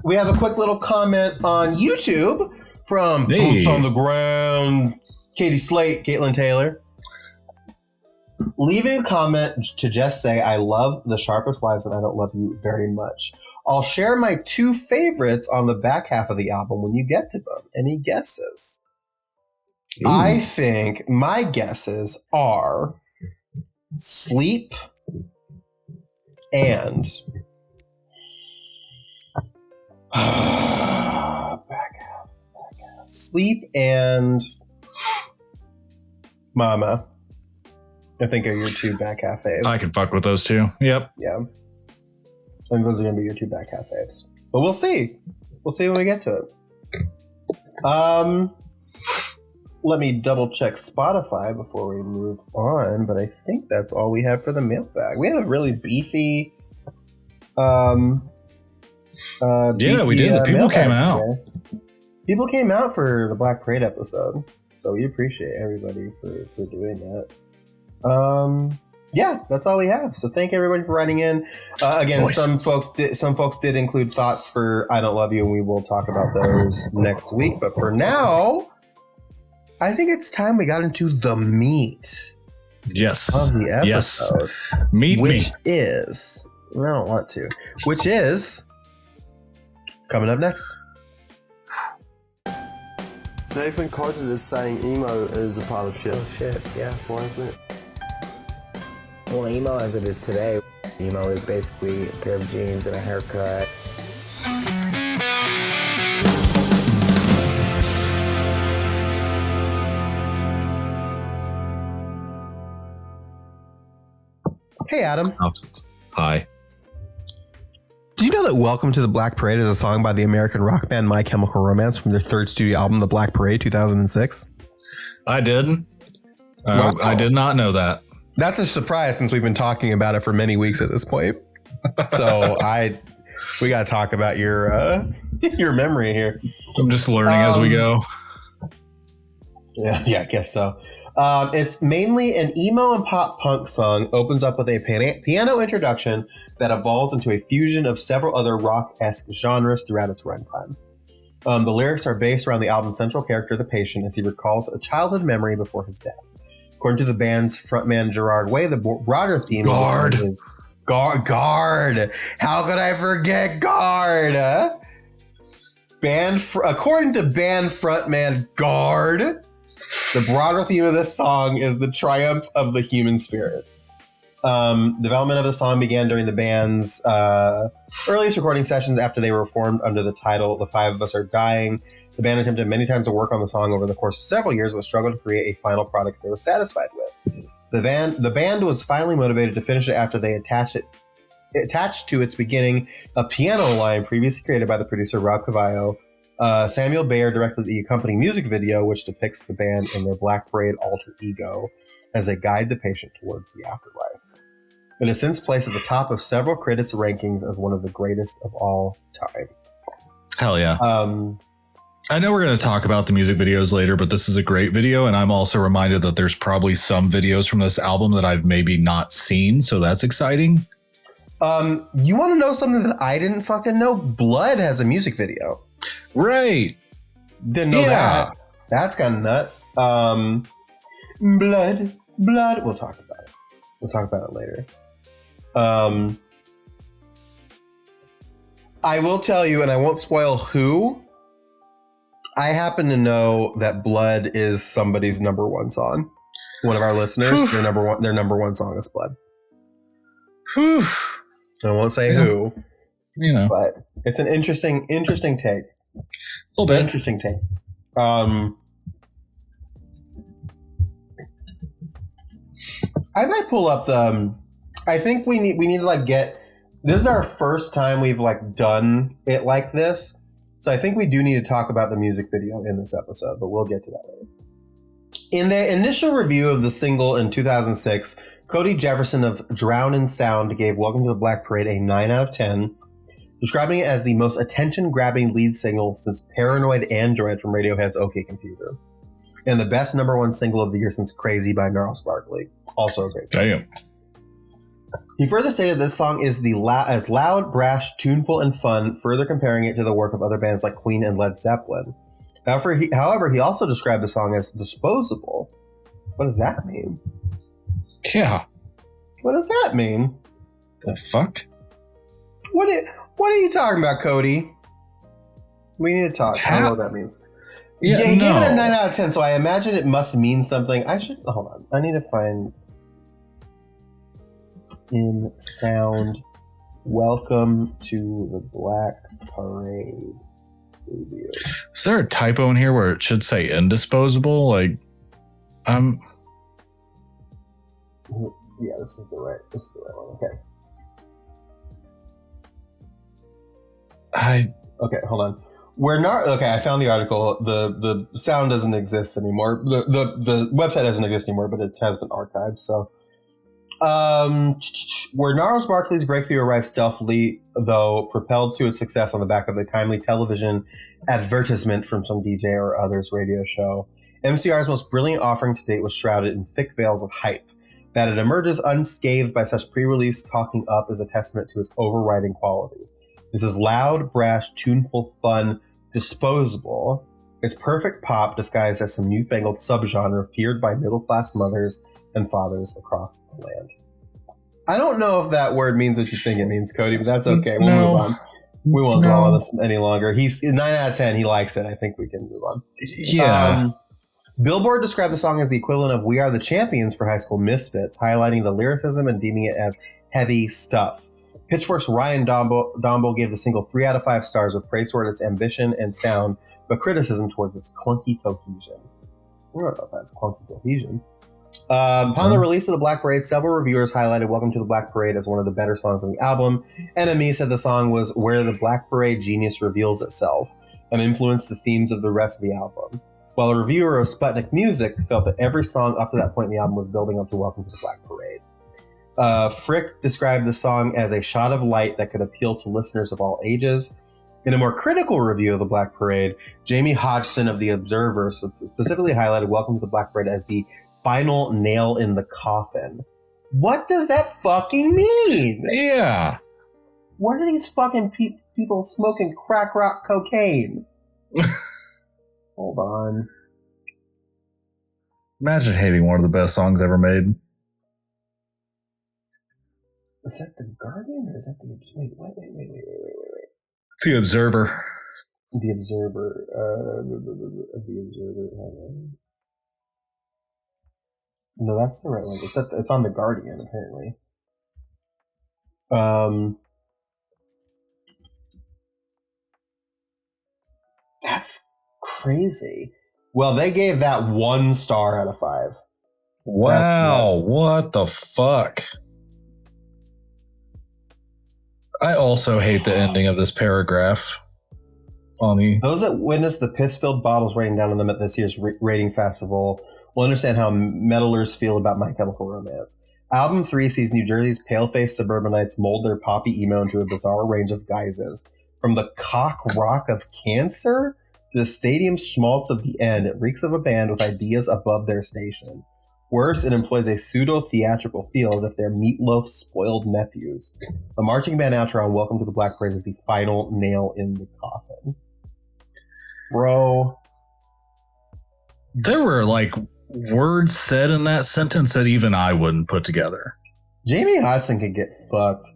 We have a quick little comment on YouTube from Boots on the Ground, Katie Slate, Caitlin Taylor. Leaving a comment to just say, I love The Sharpest Lives and I Don't Love You very much. I'll share my 2 favorites on the back half of the album when you get to them. Any guesses? Ooh. I think my guesses are Sleep and back half. Sleep and Mama. I think are your 2 back half faves. I can fuck with those 2. Yep. Yeah. I think those are going to be your 2 back half faves. But we'll see. We'll see when we get to it. Let me double check Spotify before we move on, but I think that's all we have for the mailbag. We had a really beefy yeah, we did. The people came out. Today. People came out for the Black Parade episode, so we appreciate everybody for doing that. Yeah, that's all we have. So thank everybody for writing in. Again, some folks did include thoughts for I Don't Love You, and we will talk about those next week. But for now, I think it's time we got into the meat. Yes. Of the episode. Yes. Meat me. Which is I don't want to. Which is coming up next. Nathan quoted as saying emo is a pile of shit. Oh shit, yes. Why is that? Well, emo as it is today, emo is basically a pair of jeans and a haircut. Hey, Adam. Hi. Do you know that Welcome to the Black Parade is a song by the American rock band My Chemical Romance from their 3rd studio album, The Black Parade, 2006? I did. Wow. I did not know that. That's a surprise since we've been talking about it for many weeks at this point. So we got to talk about your memory here. I'm just learning as we go. Yeah, I guess so. It's mainly an emo and pop punk song, opens up with a piano introduction that evolves into a fusion of several other rock-esque genres throughout its runtime. The lyrics are based around the album's central character, the patient, as he recalls a childhood memory before his death. According to the band's frontman Gerard Way, the broader theme is Guard. How could I forget Guard? According to band frontman Guard, the broader theme of this song is the triumph of the human spirit. Development of the song began during the band's earliest recording sessions after they were formed under the title The Five of Us Are Dying. The band attempted many times to work on the song over the course of several years, but struggled to create a final product they were satisfied with. The band was finally motivated to finish it after they attached to its beginning a piano line previously created by the producer Rob Cavallo. Samuel Bayer directed the accompanying music video, which depicts the band in their Black Parade alter ego as they guide the patient towards the afterlife. It has since placed at the top of several critics' rankings as one of the greatest of all time. Hell yeah. I know we're going to talk about the music videos later, but this is a great video, and I'm also reminded that there's probably some videos from this album that I've maybe not seen, so that's exciting. You want to know something that I didn't fucking know? Blood has a music video. Right. Didn't know that. That's kind of nuts. Blood. We'll talk about it. We'll talk about it later. I will tell you, and I won't spoil who. I happen to know that Blood is somebody's number one song. One of our listeners, their number one song is Blood. Whew. I won't say who, but it's an interesting take. A little bit. Interesting take. I might pull up the. I think we need to like get. This is our first time we've like done it like this, so I think we do need to talk about the music video in this episode, but we'll get to that later. In their initial review of the single in 2006, Cody Jefferson of Drown in Sound gave Welcome to the Black Parade a 9 out of 10. describing it as the most attention-grabbing lead single since Paranoid Android from Radiohead's OK Computer, and the best #1 single of the year since Crazy by Gnarls Barkley. Also a great song. Damn. He further stated this song is as loud, brash, tuneful, and fun, further comparing it to the work of other bands like Queen and Led Zeppelin. However, he also described the song as disposable. What does that mean? Yeah. What does that mean? The fuck? What are you talking about, Cody? We need to talk. I don't know what that means. Yeah, he gave it a 9 out of 10, so I imagine it must mean something. Hold on. I need to find in sound. Welcome to the Black Parade review. Is there a typo in here where it should say indisposable? Like, yeah, this is the right one. Okay. Okay, hold on. Okay, I found the article. The sound doesn't exist anymore. The website doesn't exist anymore, but it has been archived. So, where Gnarls Barkley's breakthrough arrived stealthily, though propelled to its success on the back of a timely television advertisement from some DJ or others radio show, MCR's most brilliant offering to date was shrouded in thick veils of hype. That it emerges unscathed by such pre-release talking up is a testament to its overriding qualities. This is loud, brash, tuneful, fun, disposable. It's perfect pop disguised as some newfangled subgenre feared by middle-class mothers and fathers across the land. I don't know if that word means what you think it means, Cody, but that's okay. We'll move on. We won't dwell on this any longer. He's 9 out of 10. He likes it. I think we can move on. Yeah. Billboard described the song as the equivalent of We Are the Champions for High School Misfits, highlighting the lyricism and deeming it as heavy stuff. Pitchfork's Ryan Dombo gave the single 3 out of 5 stars with praise toward its ambition and sound, but criticism towards its clunky cohesion. I don't know if that's clunky cohesion. Upon the release of The Black Parade, several reviewers highlighted Welcome to the Black Parade as one of the better songs on the album. NME said the song was where the Black Parade genius reveals itself and influenced the themes of the rest of the album. While a reviewer of Sputnik Music felt that every song up to that point in the album was building up to Welcome to the Black Parade. Frick described the song as a shot of light that could appeal to listeners of all ages. In a more critical review of the Black Parade, Jamie Hodgson of The Observer specifically highlighted Welcome to the Black Parade as the final nail in the coffin. What does that fucking mean? Yeah. What are these fucking people smoking crack rock cocaine? Hold on. Imagine hating one of the best songs ever made. Is that The Guardian or is that the... Wait. It's The Observer. The Observer. The Observer. No, that's the right one. It's on The Guardian, apparently. That's crazy. Well, they gave that 1 star out of 5. Wow, what the fuck? I also hate the ending of this paragraph. Those that witnessed the piss-filled bottles raining down on them at this year's rating festival will understand how metalers feel about My Chemical Romance. Album 3 sees New Jersey's pale-faced suburbanites mold their poppy emo into a bizarre range of guises. From the cock rock of Cancer to the stadium schmaltz of the end, it reeks of a band with ideas above their station. Worse, it employs a pseudo-theatrical feel as if they're Meatloaf's spoiled nephews. The marching band outro on Welcome to the Black Parade is the final nail in the coffin. Bro. There were like words said in that sentence that even I wouldn't put together. Jamie Hodgson could get fucked.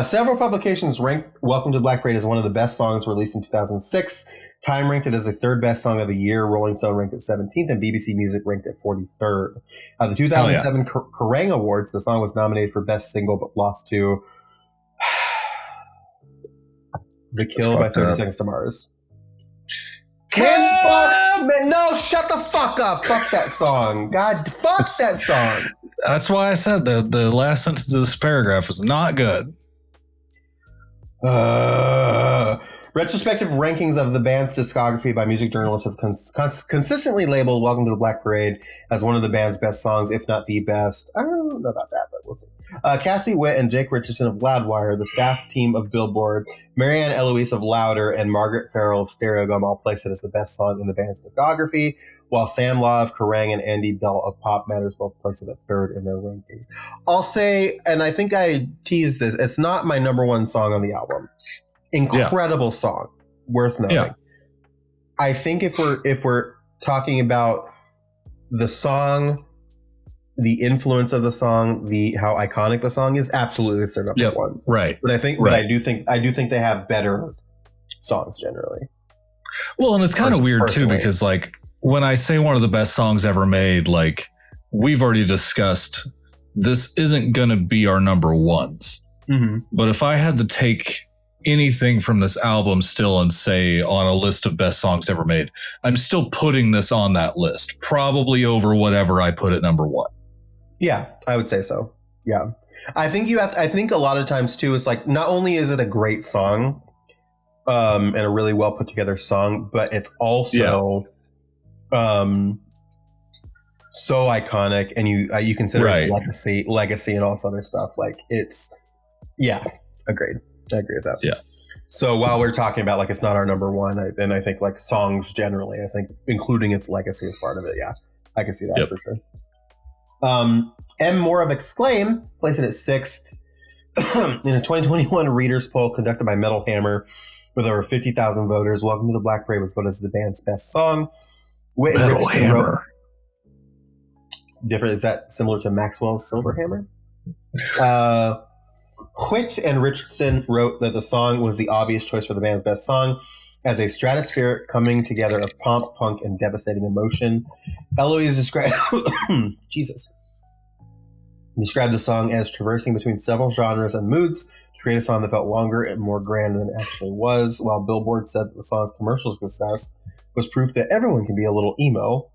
Several publications ranked Welcome to the Black Parade as one of the bbest songs released in 2006. Time ranked it as the 3rd best song of the year. Rolling Stone ranked it 17th, and BBC Music ranked it 43rd. The 2007 Kerrang Awards, the song was nominated for Best Single, but lost to The Kill by 30 Seconds to Mars. No, shut the fuck up. Fuck that song. God, fuck that song. That's why I said the last sentence of this paragraph was not good. Retrospective rankings of the band's discography by music journalists have consistently labeled Welcome to the Black Parade as one of the band's best songs, if not the best. I don't know about that, but we'll see. Cassie Witt and Jake Richardson of Loudwire, the staff team of Billboard, Marianne Eloise of Louder, and Margaret Farrell of Stereogum all place it as the best song in the band's discography, while Sam Law of Kerrang and Andy Bell of Pop Matters both place it at third in their rankings. I'll say, and I think I teased this, it's not my number one song on the album. Incredible song, worth noting. Yeah. I think if we're talking about the song, the influence of the song, how iconic the song is, absolutely it's their number one. Right. But I do think they have better songs generally. Well, and it's kind of weird too, because like when I say one of the best songs ever made, like we've already discussed, this isn't going to be our number ones. Mm-hmm. But if I had to take anything from this album still and say on a list of best songs ever made, I'm still putting this on that list, probably over whatever I put at number one. Yeah, I would say so. Yeah. I think I think a lot of times too, it's like, not only is it a great song, and a really well put together song, but it's also, so iconic, and you consider its legacy and all this other stuff. Like it's, agreed. I agree with that. Yeah. So while we're talking about like it's not our number one, and I think like songs generally, I think including its legacy is part of it. Yeah, I can see that for sure. M. Moore of Exclaim placed it at 6th in a 2021 readers poll conducted by Metal Hammer with over 50,000 voters. Welcome to the Black Parade was voted as the band's best song. Metal Hammer. Different? Is that similar to Maxwell's Silver Hammer? Whit and Richardson wrote that the song was the obvious choice for the band's best song, as a stratospheric coming together of pomp, punk, and devastating emotion. Eloise described the song as traversing between several genres and moods to create a song that felt longer and more grand than it actually was, while Billboard said that the song's commercial success was proof that everyone can be a little emo,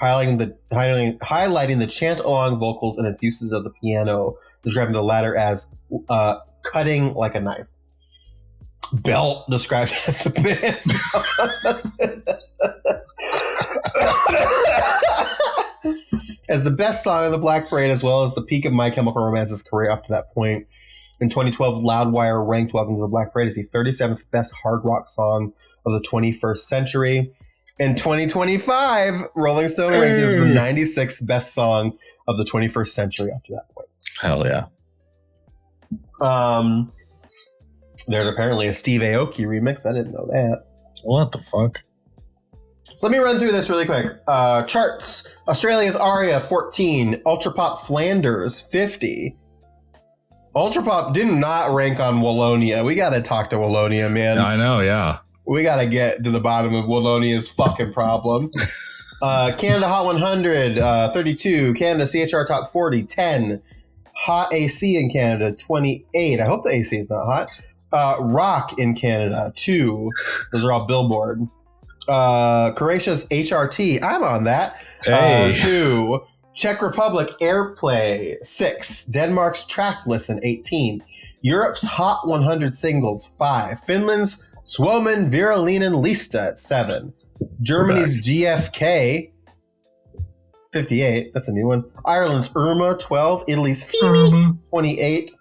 highlighting the chant-along vocals and its uses of the piano, describing the latter as cutting like a knife. Belt described as the best. As the best song of the Black Parade, as well as the peak of My Chemical Romance's career up to that point. In 2012, Loudwire ranked Welcome to the Black Parade as the 37th best hard rock song of the 21st century. In 2025, Rolling Stone ranked it as the 96th best song of the 21st century up to that point. Hell yeah. There's apparently a Steve Aoki remix. I didn't know that. What the fuck? So let me run through this really quick. Charts. Australia's Aria, 14. Ultrapop Flanders, 50. Ultrapop did not rank on Wallonia. We got to talk to Wallonia, man. I know, yeah. We got to get to the bottom of Wallonia's fucking problem. Canada Hot 100, 32. Canada CHR Top 40, 10. Hot AC in Canada, 28. I hope the AC is not hot. Rock in Canada, 2. Those are all Billboard. Croatia's HRT, I'm on that. Hey. 2. Czech Republic Airplay, 6. Denmark's Track Listen, 18. Europe's Hot 100 Singles, 5. Finland's Suomen Virallinen Lista at 7. Germany's GFK, 58. That's a new one. Ireland's Irma, 12. Italy's Fimi, 28.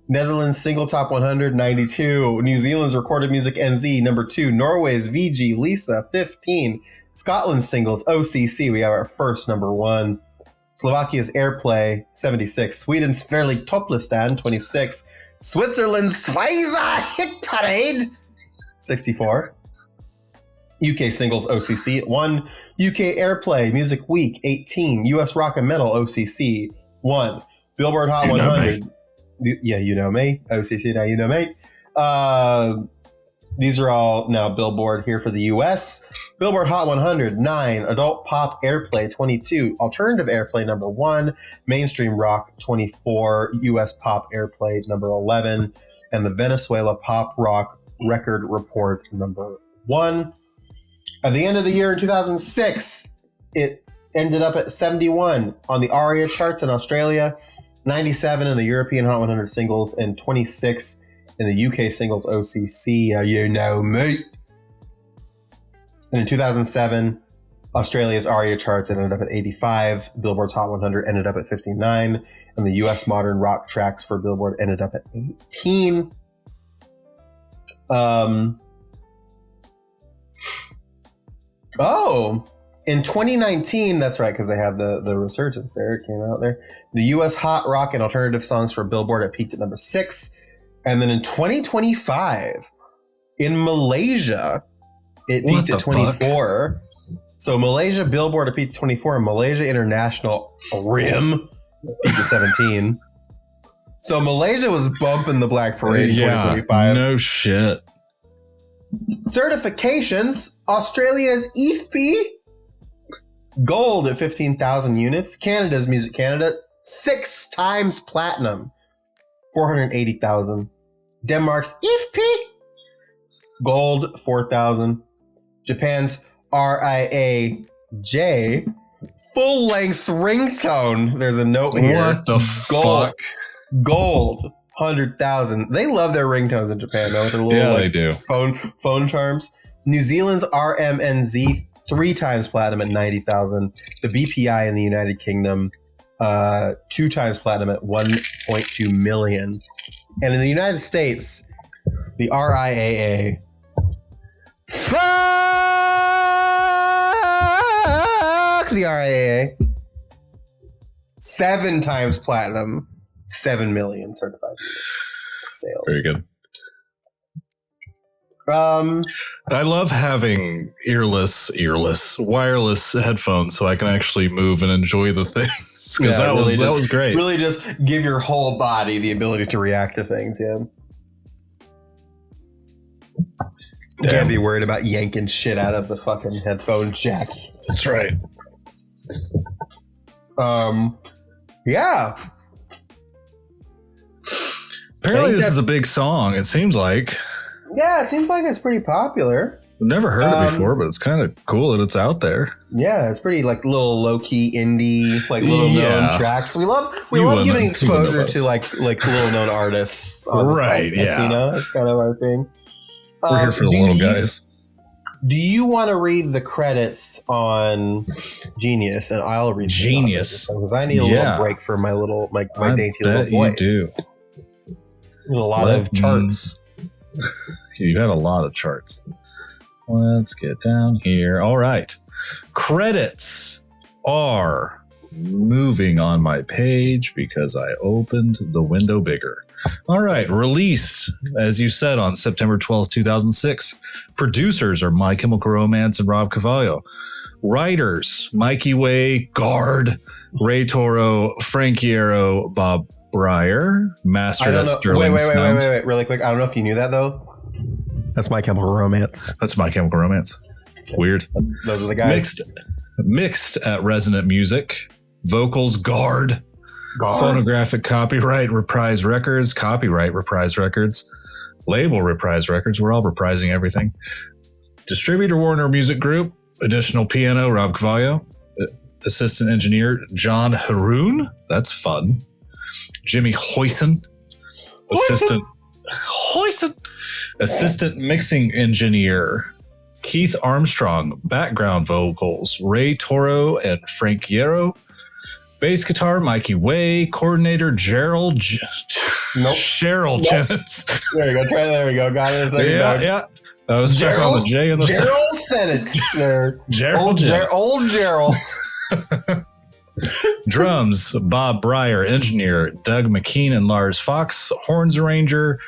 Netherlands Single Top 100, 92. New Zealand's Recorded Music NZ, number 2. Norway's VG Lisa, 15. Scotland's Singles OCC, we have our first number 1. Slovakia's Airplay, 76. Sweden's Fairly Toplistan, 26. Switzerland's Schweizer Hit Parade, 64. UK Singles OCC at 1. UK Airplay Music Week, 18. US Rock and Metal OCC, 1. Billboard Hot 100. Yeah, you know me. OCC, now you know me. These are all now Billboard here for the US. Billboard Hot 100, 9. Adult Pop Airplay, 22. Alternative Airplay, number 1. Mainstream Rock, 24. US Pop Airplay, number 11. And the Venezuela Pop Rock Record Report, number 1. At the end of the year in 2006, it ended up at 71 on the ARIA charts in Australia, 97 in the European Hot 100 Singles, and 26 in the UK Singles OCC. You know me. And in 2007, Australia's ARIA charts ended up at 85. Billboard's Hot 100 ended up at 59. And the US modern rock tracks for Billboard ended up at 18. In 2019, that's right, because they had the resurgence there. It came out there. The US hot rock and alternative songs for Billboard, it peaked at number 6. And then in 2025, in Malaysia, it peaked at 24. Fuck? So Malaysia Billboard, it peaked at 24. And Malaysia International RIM peaked at 17. So Malaysia was bumping the Black Parade in 2025. No shit. Certifications, Australia's EFP, gold at 15,000 units. Canada's Music Canada, 6 times platinum, 480,000. Denmark's EFP, gold, 4,000. Japan's RIAJ, full-length ringtone. There's a note here. What the fuck? Gold. 100,000. They love their ringtones in Japan, though. With their little, they do. Phone charms. New Zealand's RMNZ, 3 times platinum at 90,000. The BPI in the United Kingdom, 2 times platinum at 1.2 million. And in the United States, the RIAA, fuck the RIAA, 7 times platinum. 7 million certified sales. Very good. I love having wireless headphones so I can actually move and enjoy the things. Because that was great. Really just give your whole body the ability to react to things, yeah. Can't be worried about yanking shit out of the fucking headphone jack. That's right. Yeah. Apparently this is a big song, it seems like. Yeah, it seems like it's pretty popular. I've never heard it before, but it's kind of cool that it's out there. Yeah, it's pretty like little low-key indie, like little known tracks. We love giving exposure to like little known artists. Right, you know, it's kind of our thing. We're here for the little guys. Do you want to read the credits on Genius, and I'll read Genius because I need a little break for my dainty little voice. You do. There's a lot of charts. You've had a lot of charts. Let's get down here. All right. Credits are moving on my page because I opened the window bigger. All right. Released, as you said, on September 12th, 2006. Producers are My Chemical Romance and Rob Cavallo. Writers, Mikey Way, Guard, Ray Toro, Frank Iero, Bob Breyer, mastered at Sterling Sound. Wait, really quick. I don't know if you knew that, though. That's My Chemical Romance. That's My Chemical Romance. Weird. Those are the guys. Mixed at Resonant Music. Vocals, Guard. Phonographic copyright, Reprise Records. Copyright, Reprise Records. Label, Reprise Records. We're all reprising everything. Distributor, Warner Music Group. Additional piano, Rob Cavallo. Assistant engineer, John Haroon. That's fun. Jimmy Hoyson. Assistant mixing engineer, Keith Armstrong. Background vocals, Ray Toro and Frank Iero. Bass guitar, Mikey Way. Coordinator, Cheryl Jennings. There you go. There we go. Got it. Yeah. I was stuck on the J and the Gerald Sennett. Old Gerald. Drums, Bob Breyer. Engineer, Doug McKean and Lars Fox. Horns arranger,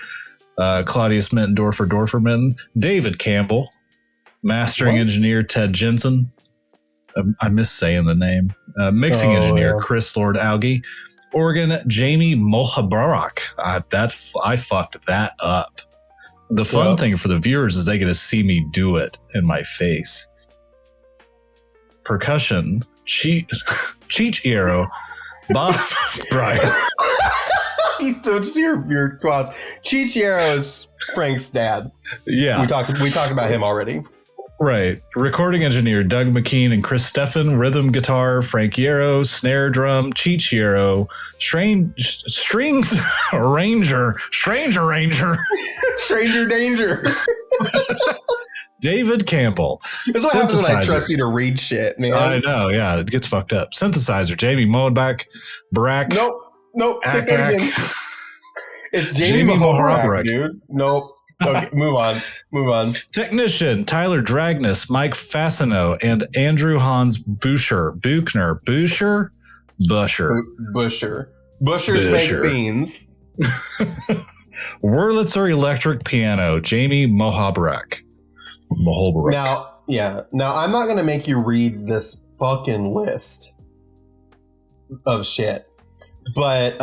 Claudius Mittendorfer. David Campbell. Mastering engineer, Ted Jensen. I miss saying the name. Mixing engineer, Chris Lord Alge. Organ, Jamie Mohabarak. I fucked that up. The fun thing for the viewers is they get to see me do it in my face. Percussion, Cheech Iero, Bob Breyer. Just your claws. Cheech Iero is Frank's dad. Yeah, we talked about him already. Right. Recording engineer, Doug McKean and Chris Steffen. Rhythm guitar, Frank Iero. Snare drum, Cheech Iero. Strings arranger, Stranger Danger. David Campbell. This is what happens when I trust you to read shit, man. I know, yeah. It gets fucked up. Synthesizer, Jamie Mohabrak. Nope. Take that again. It's Jamie Mohabrak, dude. Nope. Okay, move on. Technician, Tyler Dragnis, Mike Fassino, and Andrew Hans Buscher's baked beans. Wurlitzer electric piano, Jamie Mohabrak. Now, I'm not going to make you read this fucking list of shit, but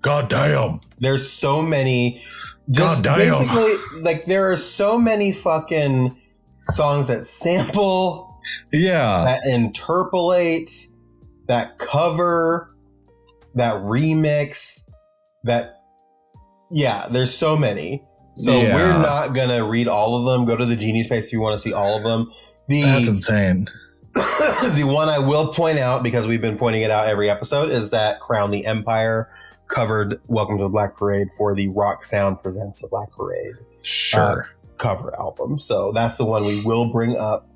God damn. There's so many. God damn. Basically, like, there are so many fucking songs that sample. Yeah. That interpolate. That cover. That remix. There's so many. So we're not going to read all of them. Go to the Genius page if you want to see all of them. That's insane. The one I will point out, because we've been pointing it out every episode, is that Crown the Empire covered Welcome to the Black Parade for the Rock Sound Presents the Black Parade cover album. So that's the one we will bring up.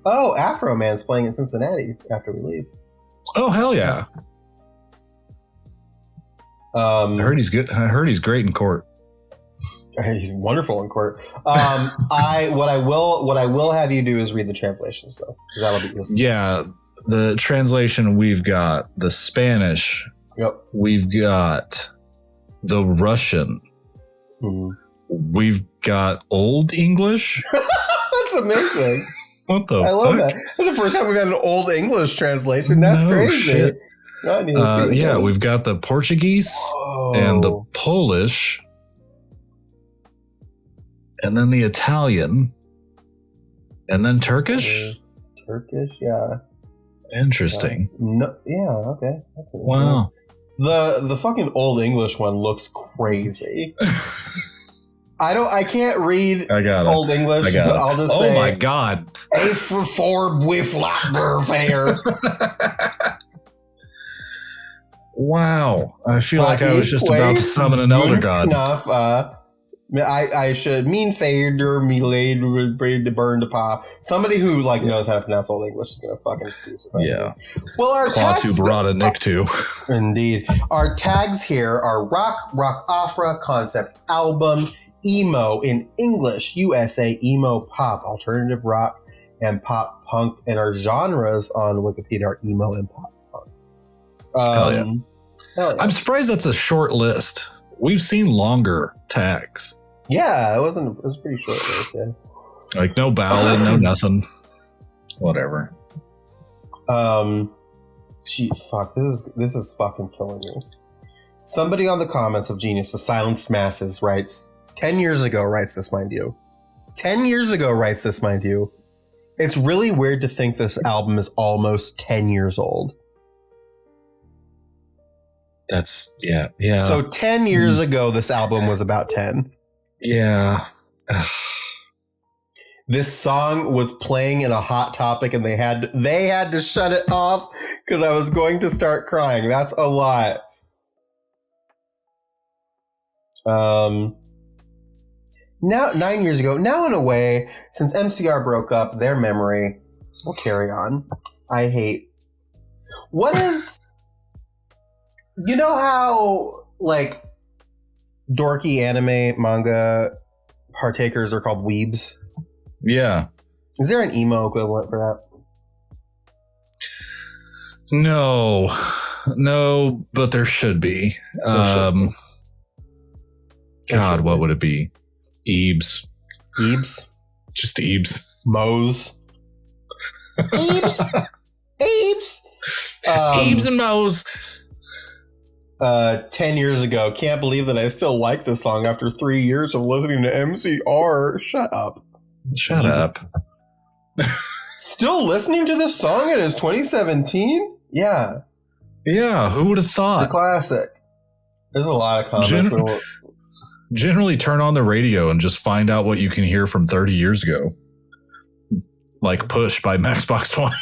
Oh, Afro Man's playing in Cincinnati after we leave. Oh, hell yeah. I heard he's good. I heard he's great in court. He's wonderful in court. What I will have you do is read the translations, though. That'll be useful. Yeah, the translation, we've got the Spanish. Yep. We've got the Russian. Mm-hmm. We've got Old English. That's amazing. What the I love fuck? that. That's the first time we've had an Old English translation. That's crazy. Shit. We've got the Portuguese and the Polish. And then the Italian. And then Turkish? Turkish, yeah. Interesting. Okay. That's it. Wow. The fucking Old English one looks crazy. I can't read Old English, but I'll just say, oh my God. A for 4 with fair. Wow. I feel like I was just about to summon an elder god. I should mean fade or me laid the burn to pa. Somebody who knows how to pronounce Old English is gonna fucking crucify me. Yeah. Well, our tags, Indeed. Our tags here are rock opera, concept album, emo in English, USA, emo pop, alternative rock, and pop punk. And our genres on Wikipedia are emo and pop punk. Hell yeah. I'm surprised that's a short list. We've seen longer tags. Yeah, it was pretty short list, yeah. Like no ballad, no nothing. Whatever. This is fucking killing me. Somebody on the comments of Genius, the Silenced Masses, writes, 10 years ago writes this, mind you. 10 years ago writes this, mind you. It's really weird to think this album is almost 10 years old. That's, yeah. So 10 years ago, this album was about 10. Yeah. This song was playing in a Hot Topic, and they had to shut it off because I was going to start crying. That's a lot. Now, 9 years ago, now in a way, since MCR broke up, their memory will carry on. I hate. What is? You know how, dorky anime manga partakers are called weebs? Yeah. Is there an emo equivalent for that? No, but there should be. God, what would it be? Ebes. Just Ebes. Moes. Ebes. Ebes and Moes. 10 years ago. Can't believe that I still like this song after 3 years of listening to MCR. Shut up. Still listening to this song? It is 2017? Yeah. Yeah, who would have thought? The classic. There's a lot of comments. Generally turn on the radio and just find out what you can hear from 30 years ago. Like Push by Maxbox 20.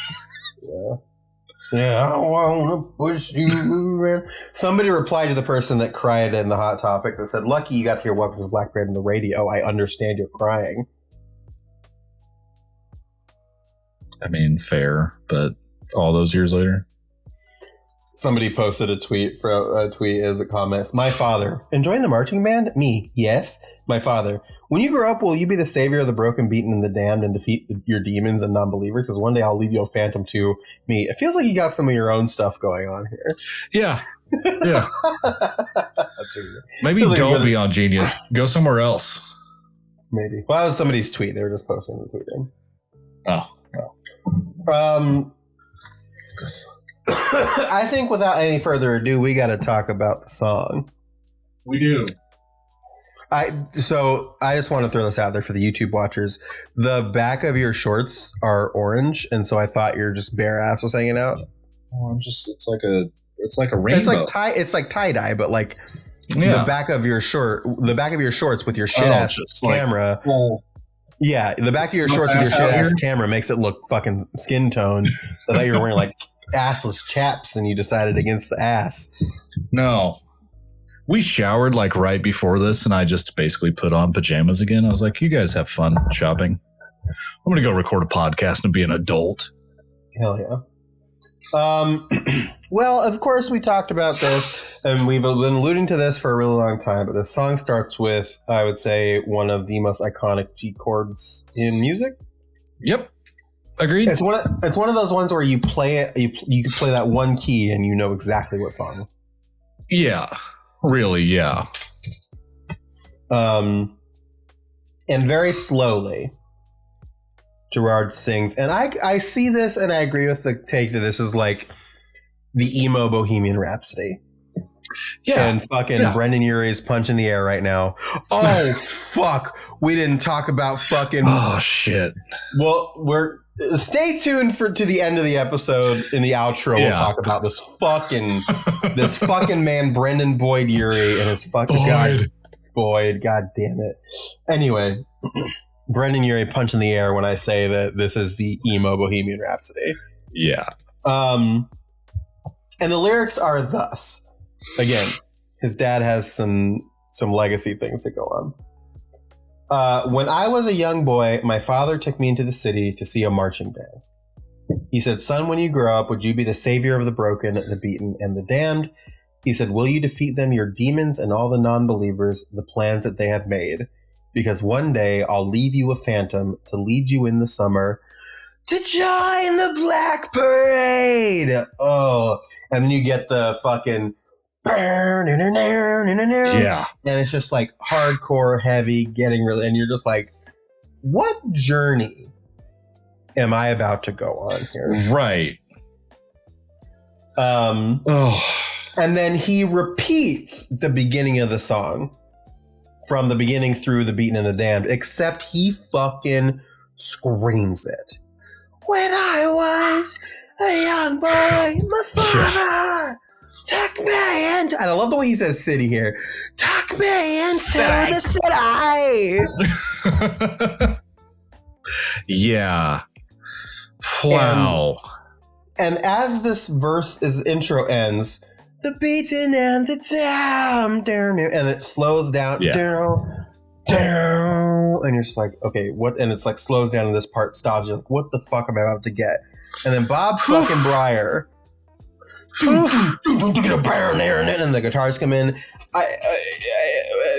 Yeah, I wanna push you around. Somebody replied to the person that cried in the Hot Topic that said, "Lucky you got to hear Welcome to Black Bread on the radio. I understand you're crying." I mean, fair, but all those years later. Somebody posted a tweet as a comment. My father, enjoying the marching band? Me, yes. My father, when you grow up, will you be the savior of the broken, beaten, and the damned and defeat your demons and non-believers? Because one day I'll leave you a phantom too. Me, it feels like you got some of your own stuff going on here. Yeah. Yeah. That's weird. Maybe don't be on Genius. Go somewhere else. Maybe. Well, that was somebody's tweet. They were just posting the tweet. Oh. I think without any further ado, we got to talk about the song. We do. So I just want to throw this out there for the YouTube watchers. The back of your shorts are orange, and so I thought your just bare ass was hanging out. Oh, it's like a rainbow. It's like tie dye, but like the back of your shorts with your shit ass camera. Yeah, the back of your shorts with your shit ass camera makes it look fucking skin tone. I thought you were wearing like assless chaps, and you decided against the ass. No. We showered like right before this, and I just basically put on pajamas again. I was like, you guys have fun shopping. I'm going to go record a podcast and be an adult. Hell yeah. Well, of course, we talked about this, and we've been alluding to this for a really long time, but the song starts with, I would say, one of the most iconic G chords in music. Yep. Agreed. It's one of those ones where you play it, you can play that one key, and you know exactly what song. Yeah. Really, yeah. And very slowly, Gerard sings. And I see this, and I agree with the take that this is like the emo Bohemian Rhapsody. Yeah. And fucking Brendan Urie's Punch in the Air right now. Oh, fuck. We didn't talk about fucking... Oh, shit. Well, stay tuned to the end of the episode. In the outro, we'll talk about this fucking man, Brendan Boyd Urie, and his fucking Boyd. God damn it. Anyway, Brendan Urie, Punch in the Air. When I say that this is the emo Bohemian Rhapsody, yeah. And the lyrics are thus. Again, his dad has some legacy things that go on. When I was a young boy, my father took me into the city to see a marching band. He said, "Son, when you grow up, would you be the savior of the broken, the beaten, and the damned?" He said, "Will you defeat them, your demons, and all the non-believers, the plans that they have made? Because one day I'll leave you a phantom to lead you in the summer to join the Black Parade." Oh, and then you get the fucking... Yeah. And it's just like hardcore, heavy, getting really, and you're just like, what journey am I about to go on here? Right. And then he repeats the beginning of the song from the beginning through the beaten and the damned, except he fucking screams it. When I was a young boy, my father took me into... And I love the way he says city here. Took me into the city. Yeah. Wow. And as this intro ends, the beaten and the damned, and it slows down, down, and you're just like, okay, what? And it's like slows down, and this part stops. You're like, what the fuck am I about to get? And then Bob fucking Breyer, and the guitars come in.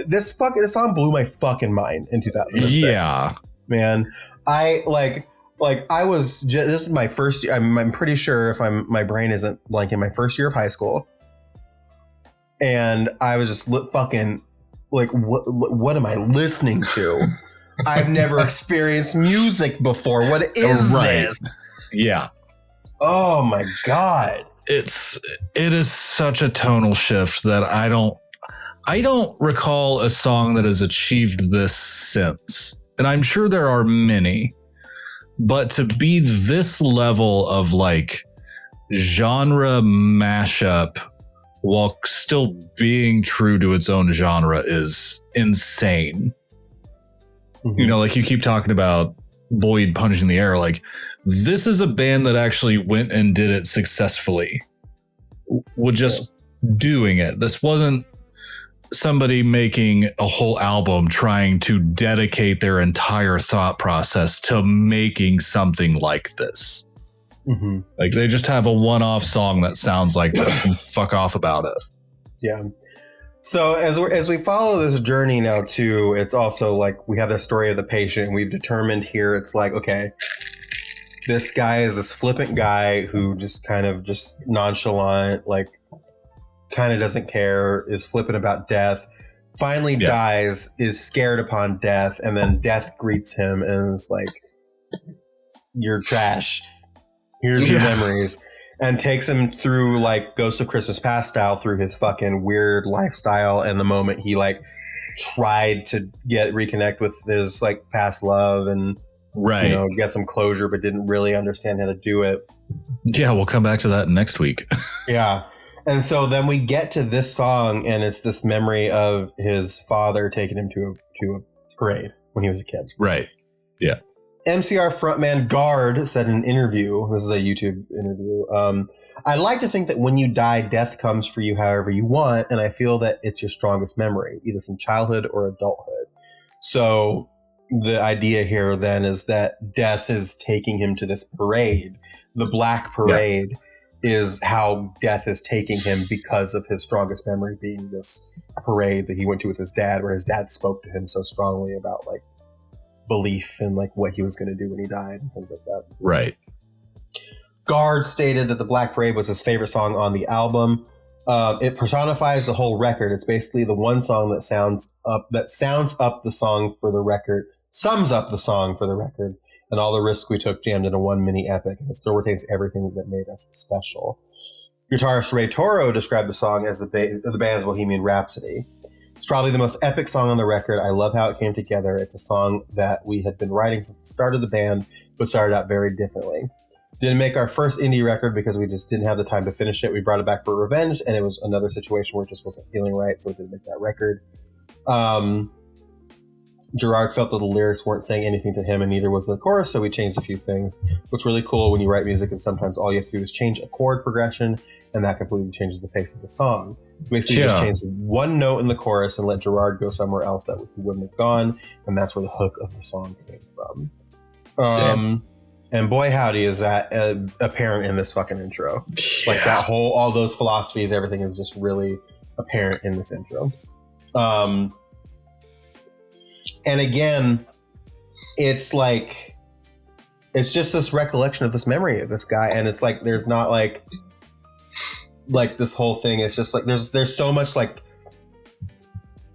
This song blew my fucking mind in 2006. Yeah, man. I was just, this is my first year. I'm pretty sure, if my brain isn't blanking, my first year of high school. And I was just fucking like, what am I listening to? I've never experienced music before. What is this? Yeah. Oh my God. It is such a tonal shift that I don't recall a song that has achieved this since. And I'm sure there are many, but to be this level of like genre mashup while still being true to its own genre is insane. Mm-hmm. You know, like you keep talking about Boyd punching the air. Like, this is a band that actually went and did it successfully with just doing it. This wasn't somebody making a whole album trying to dedicate their entire thought process to making something like this. Mm-hmm. Like, they just have a one-off song that sounds like this and fuck off about it. Yeah. So as we follow this journey now too, it's also like we have the story of the patient. We've determined here it's like, okay, this guy is this flippant guy who just kind of just nonchalant, like kind of doesn't care, is flippant about death, finally dies, is scared upon death, and then death greets him and is like, you're trash. Here's your memories. And takes him through like Ghost of Christmas Past style through his fucking weird lifestyle. And the moment he like tried to reconnect with his like past love and you know, get some closure, but didn't really understand how to do it. Yeah, we'll come back to that next week. Yeah. And so then we get to this song, and it's this memory of his father taking him to a parade when he was a kid. Right. Yeah. MCR frontman Gerard said in an interview, this is a YouTube interview, I like to think that when you die, death comes for you however you want, and I feel that it's your strongest memory, either from childhood or adulthood. So the idea here then is that death is taking him to this parade. The Black Parade is how death is taking him because of his strongest memory being this parade that he went to with his dad, where his dad spoke to him so strongly about like belief in like what he was going to do when he died and things like that. Right. Gerard stated that the Black Parade was his favorite song on the album. It personifies the whole record. It's basically the one song that sounds up the song for the record, sums up the song for the record, and all the risks we took jammed into one mini epic. And it still retains everything that made us special. Guitarist Ray Toro described the song as the band's Bohemian Rhapsody. It's probably the most epic song on the record. I love how it came together. It's a song that we had been writing since the start of the band, but started out very differently. Didn't make our first indie record because we just didn't have the time to finish it. We brought it back for revenge, and it was another situation where it just wasn't feeling right, so we didn't make that record. Gerard felt that the lyrics weren't saying anything to him, and neither was the chorus, so we changed a few things. What's really cool when you write music is sometimes all you have to do is change a chord progression, and that completely changes the face of the song. Basically, just change one note in the chorus and let Gerard go somewhere else that he wouldn't have gone, and that's where the hook of the song came from. And boy, howdy, is that apparent in this fucking intro. Like that whole, all those philosophies, everything is just really apparent in this intro. And again, it's like, it's just this recollection of this memory of this guy, and it's like there's not like this whole thing. It's just like there's so much like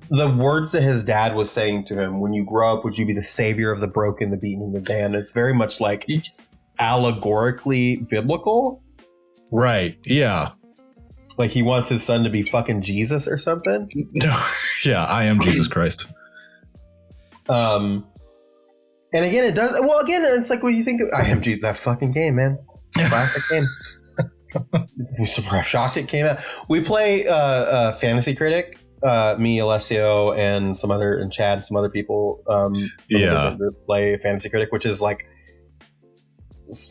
the words that his dad was saying to him: when you grow up, would you be the savior of the broken, the beaten, and the damned? It's very much like allegorically biblical, right? Yeah, like he wants his son to be fucking Jesus or something. No, yeah, I am Jesus Christ. And again, it does well. Again, it's like when you think of I Am Jesus, that fucking game, man, classic game. I'm shocked it came out. We play Fantasy Critic. Me, Alessio, and Chad, some other people. Play Fantasy Critic, which is like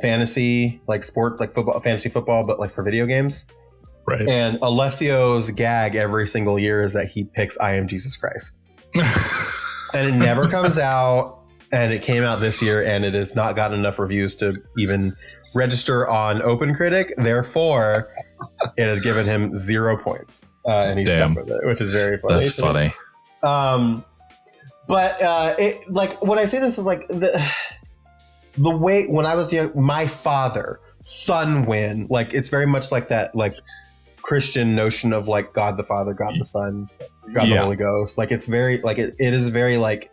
fantasy, like sport, like football, fantasy football, but like for video games. Right. And Alessio's gag every single year is that he picks I Am Jesus Christ. And it never comes out, and it came out this year, and it has not gotten enough reviews to even register on OpenCritic. Therefore, it has given him 0 points, and he's stuck with it, which is very funny. That's funny. But it, like when I say this is like the way when I was young, my father, son, win. Like it's very much like that, like Christian notion of like God the Father, God the Son, God the Holy Ghost. Like it's very like it is very like.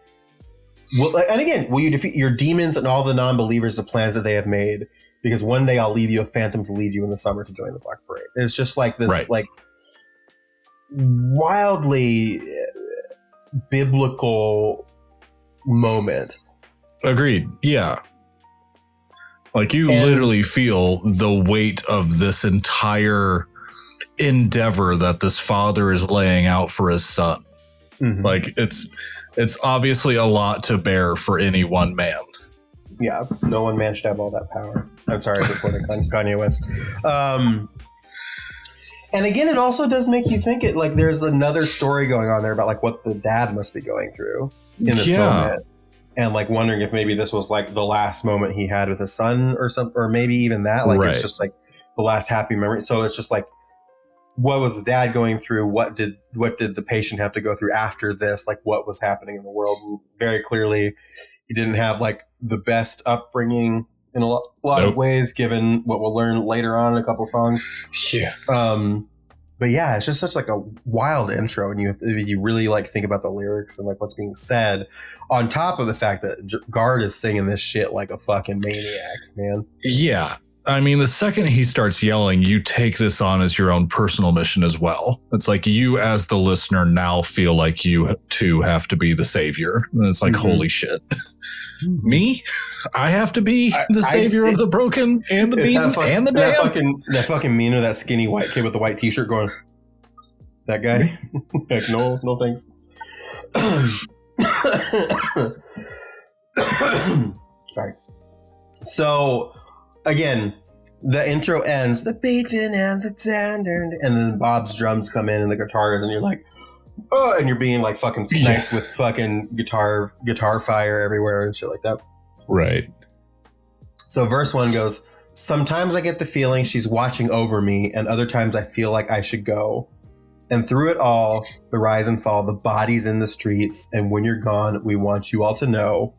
Well, and again, will you defeat your demons and all the non-believers, the plans that they have made? Because one day I'll leave you a phantom to lead you in the summer to join the Black Parade. And it's just like this, like wildly biblical moment. Agreed. Yeah. Like you literally feel the weight of this entire endeavor that this father is laying out for his son. Mm-hmm. Like it's obviously a lot to bear for any one man. Yeah, no one man should have all that power. I'm sorry for quoting Kanye West. And again, it also does make you think it like there's another story going on there about like what the dad must be going through in this moment. And like wondering if maybe this was like the last moment he had with his son or something, or maybe even that, like it's just like the last happy memory. So it's just like, what was the dad going through? What did the patient have to go through after this? Like what was happening in the world? And very clearly, he didn't have like the best upbringing in a lot of ways, given what we'll learn later on in a couple songs. Yeah. But yeah, it's just such like a wild intro, and you really like think about the lyrics and like what's being said, on top of the fact that Gerard is singing this shit like a fucking maniac, man. Yeah. I mean, the second he starts yelling, you take this on as your own personal mission as well. It's like you as the listener now feel like you too have to be the savior. And it's like, holy shit. Me? I have to be the savior of the broken and the beaten and the damned? That fucking mean of that skinny white kid with the white t-shirt going, that guy? Like, no thanks. Sorry. So... Again, the intro ends, the beaten and the tender, and then Bob's drums come in and the guitars, and you're like, oh, and you're being like fucking sniped with fucking guitar fire everywhere and shit like that. Right. So verse 1 goes, sometimes I get the feeling she's watching over me, and other times I feel like I should go. And through it all, the rise and fall, the bodies in the streets, and when you're gone, we want you all to know.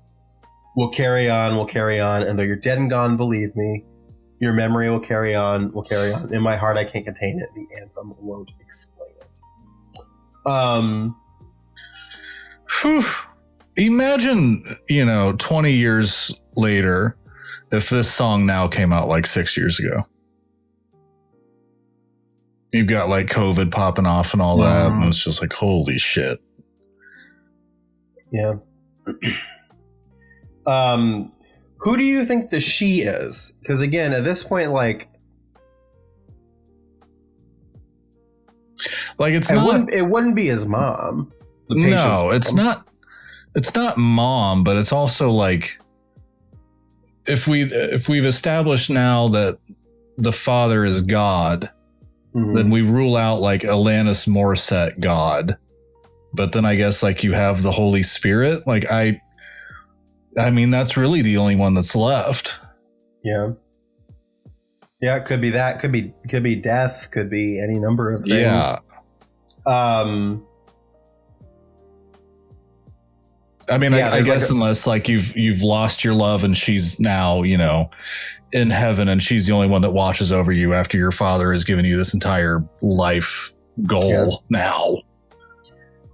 We'll carry on, and though you're dead and gone, believe me, your memory will carry on, In my heart, I can't contain it. The anthem won't explain it. Imagine, 20 years later, if this song now came out like 6 years ago. You've got like COVID popping off and all that, and it's just like, holy shit. Yeah. Who do you think the she is? Because again, at this point, like it wouldn't be his mom. No, it's not. It's not mom, but it's also like if we've established now that the father is God, then we rule out like Alanis Morissette God. But then I guess like you have the Holy Spirit. Like I mean, that's really the only one that's left. Yeah. Yeah, it could be that. Could be death. Could be any number of things. Yeah. I mean, I guess unless like you've lost your love and she's now, in heaven and she's the only one that watches over you after your father has given you this entire life goal now.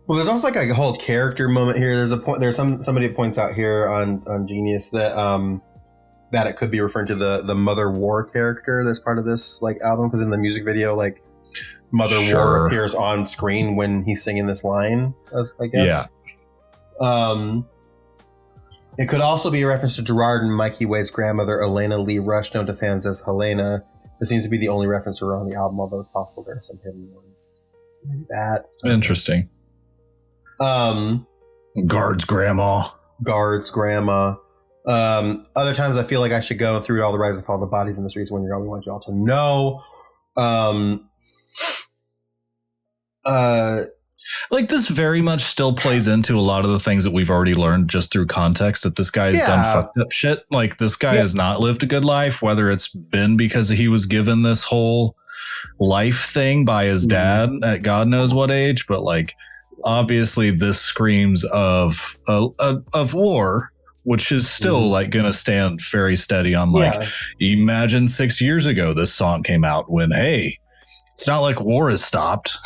Well, there's also like a whole character moment here. There's a point. There's somebody points out here on Genius that that it could be referring to the Mother War character that's part of this like album, because in the music video, like Mother War appears on screen when he's singing this line. I guess. Yeah. It could also be a reference to Gerard and Mikey Wade's grandmother, Elena Lee Rush, known to fans as Helena. This seems to be the only reference to her on the album, although it's possible there are some hidden ones. Maybe that. Interesting. Guard's grandma. Other times I feel like I should go through all the rise and fall of the bodies in the streets when you're gone. We want you all to know. Like this very much still plays into a lot of the things that we've already learned just through context, that this guy has done fucked up shit. Like this guy has not lived a good life, whether it's been because he was given this whole life thing by his dad at God knows what age, but like obviously this screams of war, which is still like going to stand very steady on like, imagine 6 years ago this song came out when, hey, it's not like war has stopped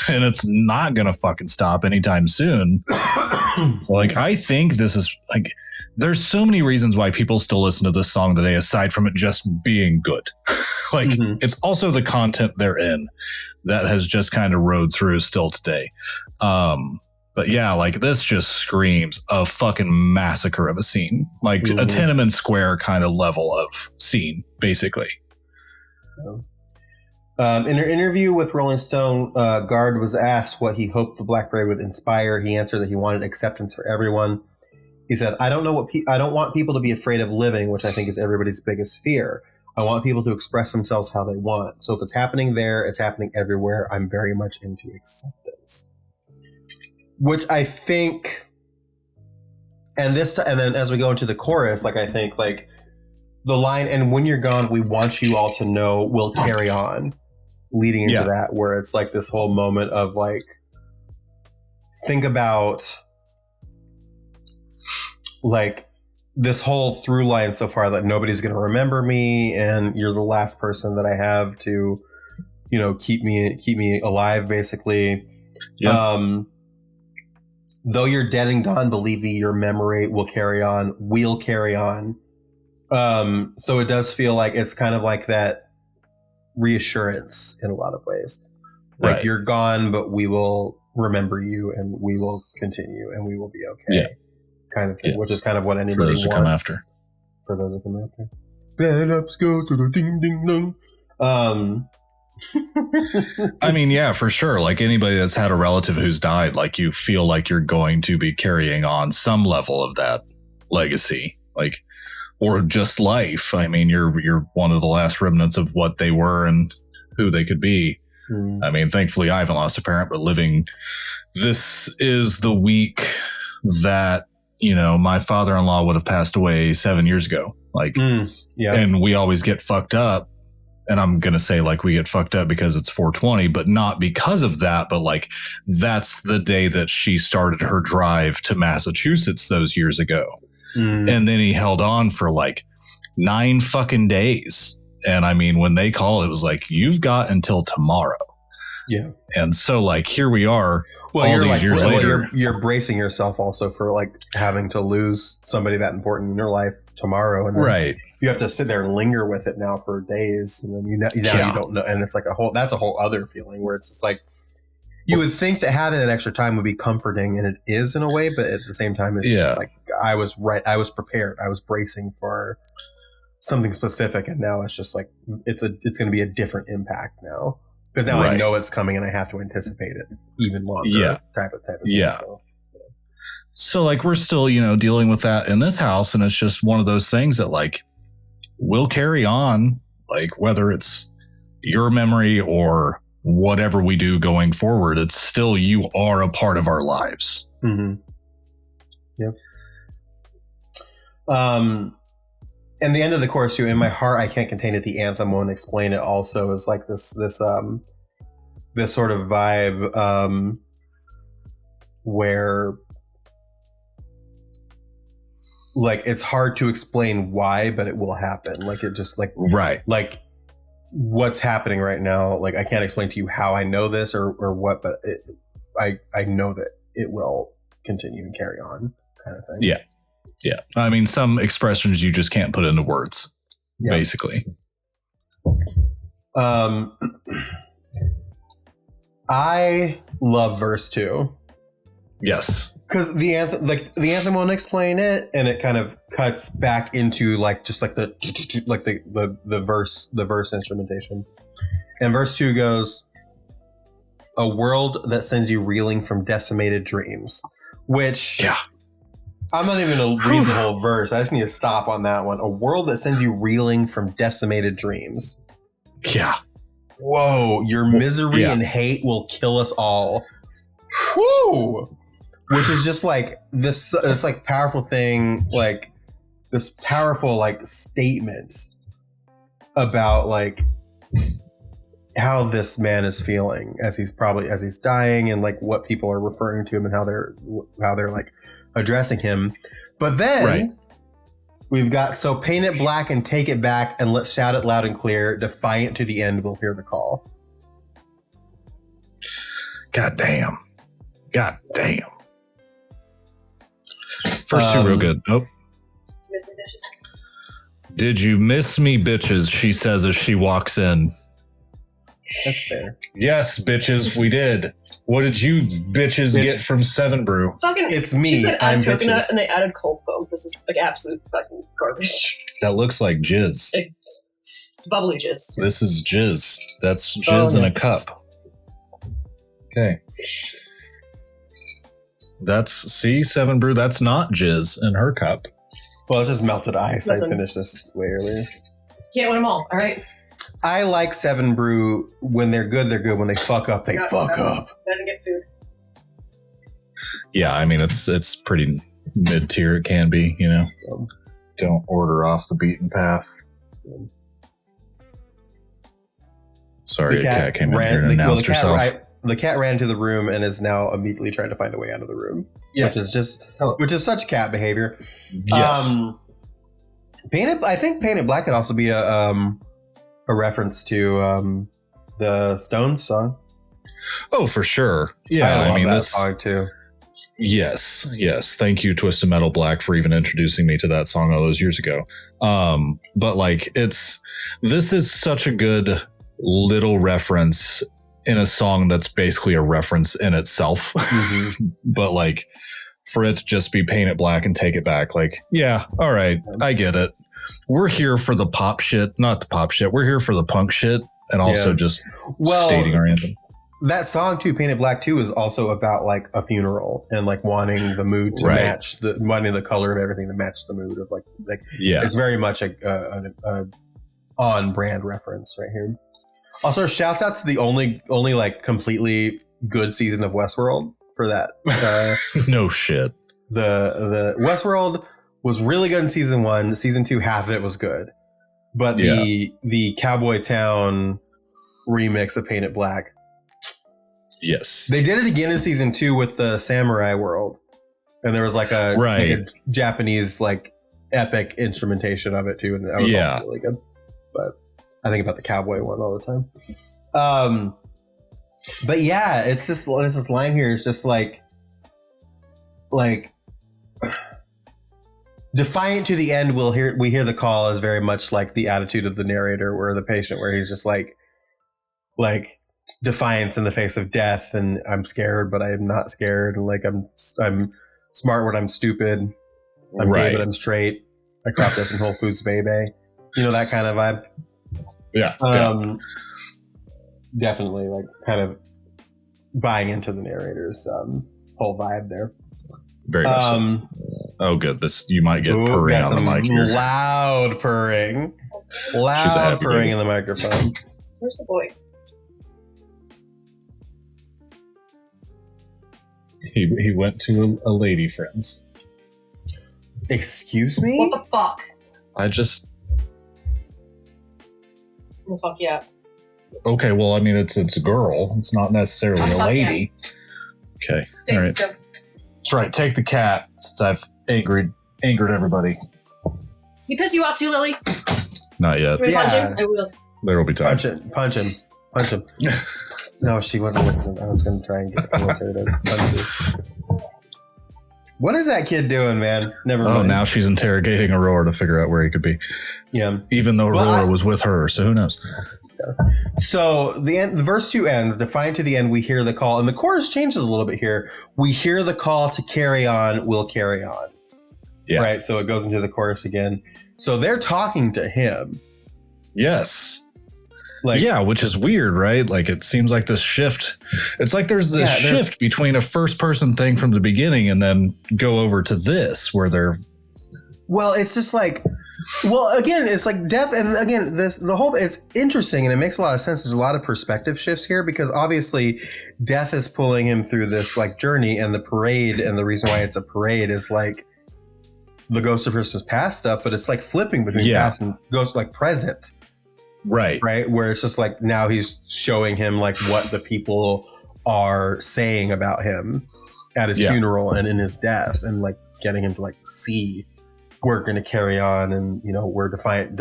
and it's not going to fucking stop anytime soon. Like, I think this is like, there's so many reasons why people still listen to this song today, aside from it just being good. Like, it's also the content they're in that has just kind of rode through still today. But yeah, like this just screams a fucking massacre of a scene, like a Tiananmen Square kind of level of scene, basically. In her interview with Rolling Stone, Gerard was asked what he hoped the Black Parade would inspire. He answered that he wanted acceptance for everyone. He says, I don't want people to be afraid of living, which I think is everybody's biggest fear. I want people to express themselves how they want. So if it's happening there, it's happening everywhere. I'm very much into acceptance. Which I think, and then as we go into the chorus, like I think like the line, and when you're gone, we want you all to know we'll carry on, leading into that, where it's like this whole moment of like, think about like this whole through line so far that nobody's going to remember me, and you're the last person that I have to, you know, keep me alive, basically. Yeah. Though you're dead and gone, believe me, your memory will carry on. We'll carry on. So it does feel like it's kind of like that reassurance in a lot of ways. Like you're gone, but we will remember you, and we will continue, and we will be okay. Yeah. Kind of thing, which is kind of what anybody wants. Come after. For those who come after. Let's go to the ding ding dong. I mean, yeah, for sure. Like anybody that's had a relative who's died, like you feel like you're going to be carrying on some level of that legacy, like, or just life. I mean, you're one of the last remnants of what they were and who they could be. I mean, thankfully I haven't lost a parent, but this is the week that, you know, my father-in-law would have passed away 7 years ago. Like, and we always get fucked up. And I'm going to say like we get fucked up because it's 420, but not because of that. But like, that's the day that she started her drive to Massachusetts those years ago. And then he held on for like 9 fucking days. And I mean, when they call, it was like, you've got until tomorrow. Yeah. And so like, here we are all these years later. You're bracing yourself also for like having to lose somebody that important in your life tomorrow. And then you have to sit there and linger with it now for days. And then you don't know. And it's like that's a whole other feeling where it's just like, you would think that having that extra time would be comforting, and it is in a way, but at the same time, it's just like, I was prepared. I was bracing for something specific. And now it's just like, it's going to be a different impact now. Because now I know it's coming and I have to anticipate it even longer. Yeah. Type of thing. So like we're still, you know, dealing with that in this house, and it's just one of those things that like will carry on, like whether it's your memory or whatever we do going forward, it's still, you are a part of our lives. Yeah. And the end of the chorus too, in my heart I can't contain it, the anthem won't explain it, also is like this sort of vibe where like it's hard to explain why, but it will happen. Like it just like like what's happening right now, like I can't explain to you how I know this or what, but I know that it will continue and carry on, kind of thing. Yeah. I mean, some expressions you just can't put into words, basically. I love verse 2. Yes. Because the anthem won't explain it, and it kind of cuts back into like just like the verse instrumentation. And verse 2 goes, a world that sends you reeling from decimated dreams. Which I'm not even going to read the whole verse. I just need to stop on that one. A world that sends you reeling from decimated dreams. Yeah. Whoa, your misery and hate will kill us all. Whew. Which is just like this like powerful thing, like this powerful like statement about like how this man is feeling as he's dying, and like what people are referring to him and how they're like addressing him. But then we've got, so paint it black and take it back, and let's shout it loud and clear, defiant to the end, we'll hear the call. God damn. First 2 real good. Miss me, bitches. Did you miss me, bitches? She says as she walks in. That's fair. Yes, bitches, we did. What did you bitches get from 7 Brew? Fucking, it's me. She said I'm add coconut bitches. and they added cold foam. This is like absolute fucking garbage. That looks like jizz. It's bubbly jizz. This is jizz. That's jizz in a cup. Okay. That's Seven Brew. That's not jizz in her cup. Well, it's just melted ice. Listen. I finished this way earlier. Can't win them all. All right. I like Seven Brew. When they're good, they're good. When they fuck up, they fuck up. Better get food. Yeah, I mean it's pretty mid tier. It can be, you know. Don't order off the beaten path. Sorry, a cat came in here and announced herself. The cat ran to the room and is now immediately trying to find a way out of the room. Yeah. Which is such cat behavior. Yes. I think Painted Black could also be a reference to the Stones song. Oh, for sure. Yeah, I mean that song too. Yes. Thank you, Twisted Metal Black, for even introducing me to that song all those years ago. But like, this is such a good little reference in a song that's basically a reference in itself. Mm-hmm. But like, for it to just be Paint It Black and Take It Back, like, yeah, all right, I get it. We're here for the pop shit, not the pop shit. We're here for the punk shit, and also just stating our anthem. That song too, Painted Black too, is also about like a funeral and like wanting the mood to match wanting the color of everything to match the mood of like yeah. It's very much a on brand reference right here. Also, shouts out to the only like completely good season of Westworld for that. No shit. The Westworld was really good in season 1. Season 2, half of it was good, but the Cowboy Town remix of Paint It Black. Yes, they did it again in season 2 with the Samurai World, and there was like a Japanese like epic instrumentation of it too, and that was also really good. But I think about the cowboy one all the time. But yeah, it's this line here is just like defiant to the end. We hear the call is very much like the attitude of the narrator or the patient, where he's just like defiance in the face of death, and I'm scared, but I am not scared, and like I'm smart when I'm stupid. I'm gay, but I'm straight. I crop this in Whole Foods, baby. You know, that kind of vibe. Yeah. Definitely like kind of buying into the narrator's whole vibe there. Very much so. Oh, good. You might get purring on the mic here. Loud purring. Loud purring in the microphone. Where's the boy? He went to a lady friend's. Excuse me? What the fuck? I just... Well, fuck yeah. Okay, well, I mean, it's a girl. It's not necessarily a lady. Yeah. Okay. Stay, all right. Stay. That's right. Take the cat, since I've angered everybody. He pissed you off too, Lilli? Not yet. Can we punch him? I will. There will be time. Punch him. No, she wasn't listening. I was going to try and get closer to punch you. What is that kid doing, man? Never mind. Oh, now she's interrogating Aurora to figure out where he could be. Yeah. Even though Aurora was with her, so who knows? Yeah. So the verse 2 ends, defiant to the end, we hear the call. And the chorus changes a little bit here. We hear the call to carry on, we'll carry on. Yeah. Right? So it goes into the chorus again. So they're talking to him. Yes. Which is weird, right? Like, it seems like this shift. It's like there's this shift between a first person thing from the beginning and then go over to this where they're. Well, it's just like, again, it's like death. And again, it's interesting and it makes a lot of sense. There's a lot of perspective shifts here because obviously death is pulling him through this like journey, and the parade, and the reason why it's a parade is like the Ghost of Christmas Past stuff, but it's like flipping between past and ghost, like present. Right. Where it's just like now he's showing him like what the people are saying about him at his funeral and in his death, and like getting him to like see we're going to carry on, and you know, we're defiant.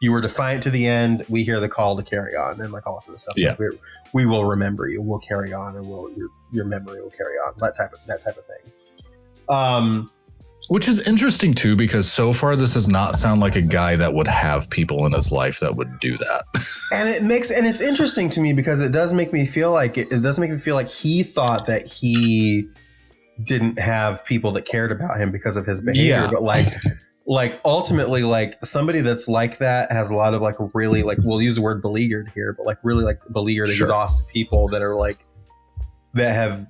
You were defiant to the end. We hear the call to carry on, and like all sorts of stuff. Yeah. Like, we will remember you. We'll carry on, and your memory will carry on. That type of thing. Which is interesting too, because so far this does not sound like a guy that would have people in his life that would do that. And it's interesting to me because it does make me feel like he thought that he didn't have people that cared about him because of his behavior. But like ultimately, like somebody that's like that has a lot of like really like, we'll use the word beleaguered here, but like really like beleaguered, exhausted people that are like, that have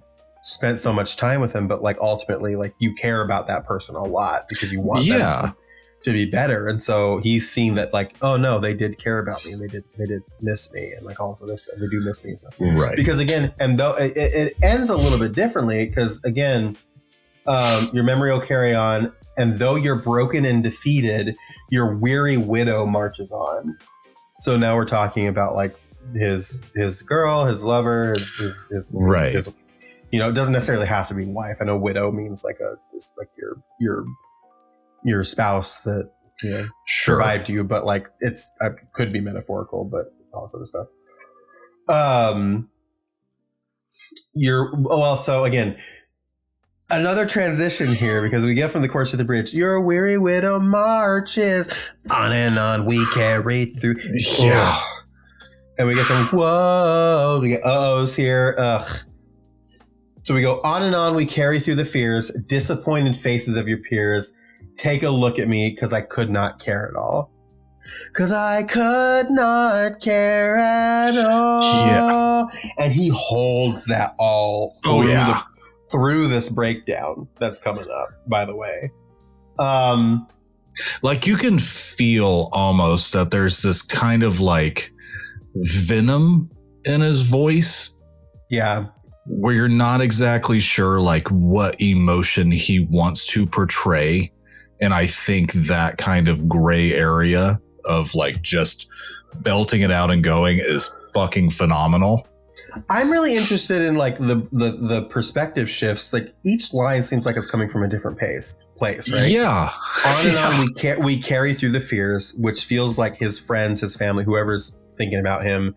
spent so much time with him, but like ultimately like you care about that person a lot because you want them to be better. And so he's seen that like, oh no, they did care about me and they did miss me and like all this other stuff. They do miss me and stuff. Right. Because again, and though it ends a little bit differently because again, your memory will carry on, and though you're broken and defeated, your weary widow marches on. So now we're talking about like his girl, his lover, his right. His, you know, it doesn't necessarily have to be wife. I know widow means like your spouse that, you know, survived you, but like it could be metaphorical, but all this other stuff. So again, another transition here because we get from the chorus to the bridge. Your weary widow marches on and on. We carry through. Yeah. And we get some whoa. We get uh-ohs here. Ugh. So we go on and on. We carry through the fears. Disappointed faces of your peers. Take a look at me because I could not care at all. Because I could not care at all. Yeah. And he holds that all through this breakdown that's coming up, by the way. Like you can feel almost that there's this kind of like venom in his voice. Yeah. Where you're not exactly sure like what emotion he wants to portray. And I think that kind of gray area of like just belting it out and going is fucking phenomenal. I'm really interested in like the perspective shifts. Like each line seems like it's coming from a different place, right? Yeah. On and on we carry through the fears, which feels like his friends, his family, whoever's thinking about him,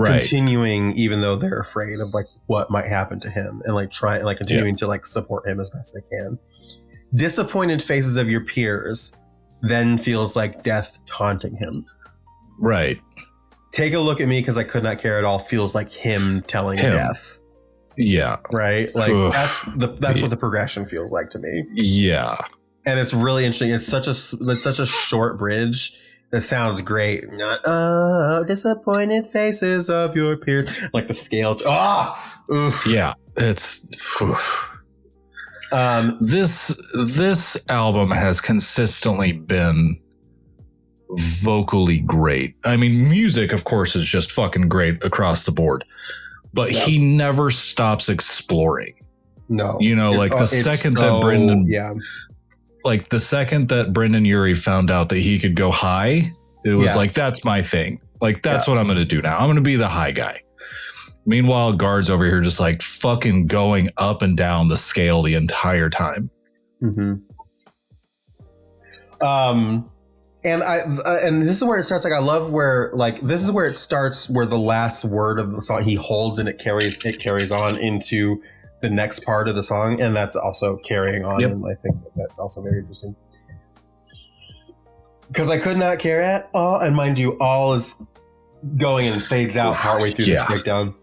continuing even though they're afraid of like what might happen to him, and like continuing to like support him as best they can. Disappointed faces of your peers then feels like death taunting him. Right. Take a look at me because I could not care at all feels like him telling death. Yeah. Right? Like that's what the progression feels like to me. Yeah. And it's really interesting. It's such a short bridge. That sounds great. Not disappointed faces of your peers. Like the scale. Oof. Yeah. It's this album has consistently been vocally great. I mean, music, of course, is just fucking great across the board, but he never stops exploring. No, you know, like the second that Brendan Urie found out that he could go high, it was like, that's my thing. Like, that's what I'm going to do now. I'm going to be the high guy. Meanwhile, Guard's over here just like fucking going up and down the scale the entire time. Mm-hmm. And this is where it starts. Like, I love where like this is where it starts. Where the last word of the song he holds and it carries on into the next part of the song, and that's also carrying on. And I think that's also very interesting because I could not care at all. And mind you, all is going and fades out partway through this breakdown.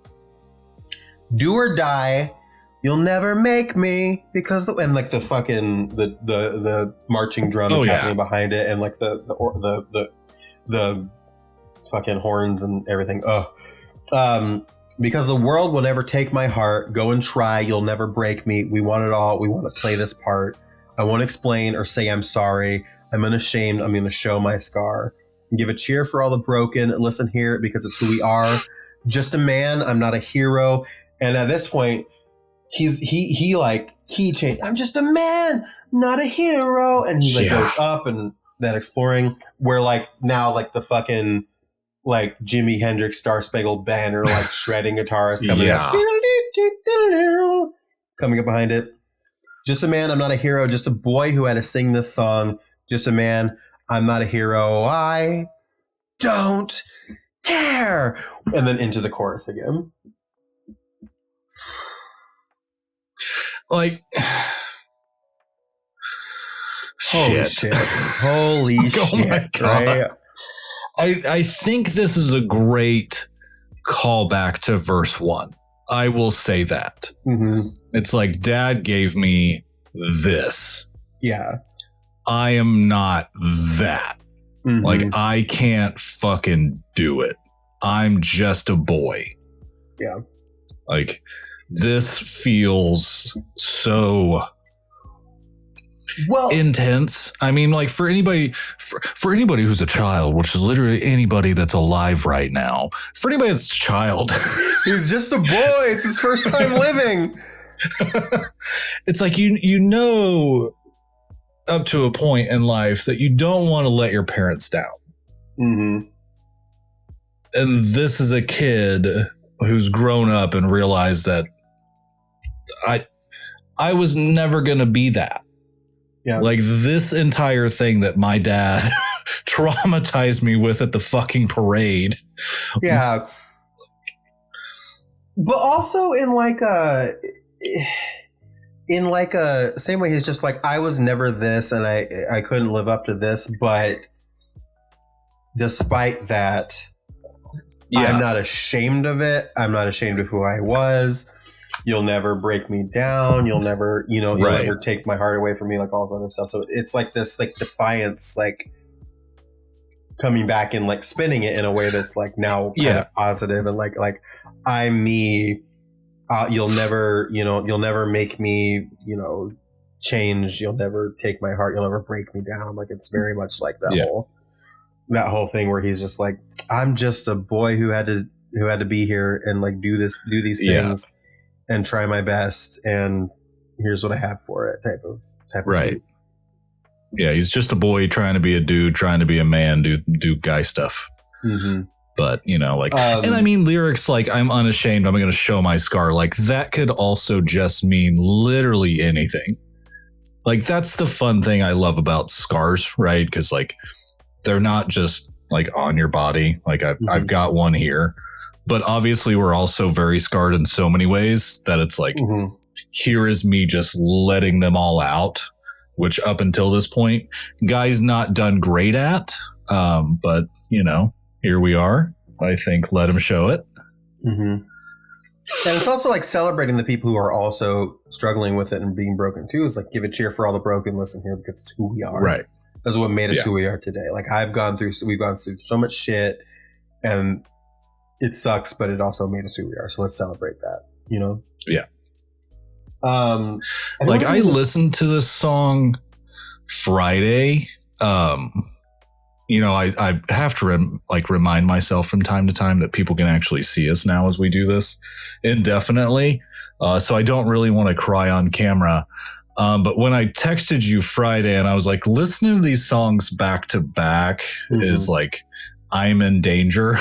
Do or die, you'll never make me because and like the fucking the marching drum is happening behind it, and like the fucking horns and everything. Because the world will never take my heart. Go and try, you'll never break me. We want it all. We want to play this part. I won't explain or say I'm sorry. I'm unashamed. I'm going to show my scar. Give a cheer for all the broken. Listen here because it's who we are. Just a man. I'm not a hero. And at this point, he like key change. I'm just a man, not a hero. And he like goes up and that exploring where like now like the fucking like Jimi Hendrix Star Spangled Banner like shredding guitarist coming up. Coming up behind it. Just a man, I'm not a hero. Just a boy who had to sing this song. Just a man, I'm not a hero. I don't care. And then into the chorus again. Like, holy shit. Holy shit. My God. Right? I think this is a great callback to verse 1. I will say that. Mm-hmm. It's like, Dad gave me this. Yeah. I am not that. Mm-hmm. Like, I can't fucking do it. I'm just a boy. Yeah. Like, this feels so intense. I mean, like for anybody who's a child, which is literally anybody that's alive right now, for anybody that's a child, he's just a boy. It's his first time living. It's like, you know, up to a point in life that you don't want to let your parents down. Mm-hmm. And this is a kid who's grown up and realized that I was never going to be that. Yeah. Like this entire thing that my dad traumatized me with at the fucking parade. Yeah. But also in like a same way, he's just like, I was never this and I couldn't live up to this, but despite that, I'm not ashamed of it. I'm not ashamed of who I was. You'll never break me down. You'll never, you'll never take my heart away from me, like all this other stuff. So it's like this like defiance, like coming back and like spinning it in a way that's like now kind of positive and like I'm me. You'll never make me, change. You'll never take my heart. You'll never break me down. Like it's very much like that whole thing where he's just like, I'm just a boy who had to be here and like do these things and try my best. And here's what I have for it type of right. Yeah. He's just a boy trying to be a dude, trying to be a man, do guy stuff. Mm-hmm. But, and I mean, lyrics like I'm unashamed, I'm going to show my scar. Like that could also just mean literally anything. Like that's the fun thing I love about scars, right? Because like they're not just like on your body. Like I've got one here, but obviously we're also very scarred in so many ways that it's like, here is me just letting them all out, which up until this point, guy's not done great at. But here we are. I think let him show it. Mm-hmm. And it's also like celebrating the people who are also struggling with it and being broken too. It's like give a cheer for all the broken. Listen here, because it's who we are. Right. That's what made us who we are today. Like we've gone through so much shit, and it sucks, but it also made us who we are. So let's celebrate that. Yeah. I listened to this song Friday. I have to remind myself from time to time that people can actually see us now as we do this indefinitely. So I don't really want to cry on camera. But when I texted you Friday and I was like, listening to these songs back to back is like, I'm in danger.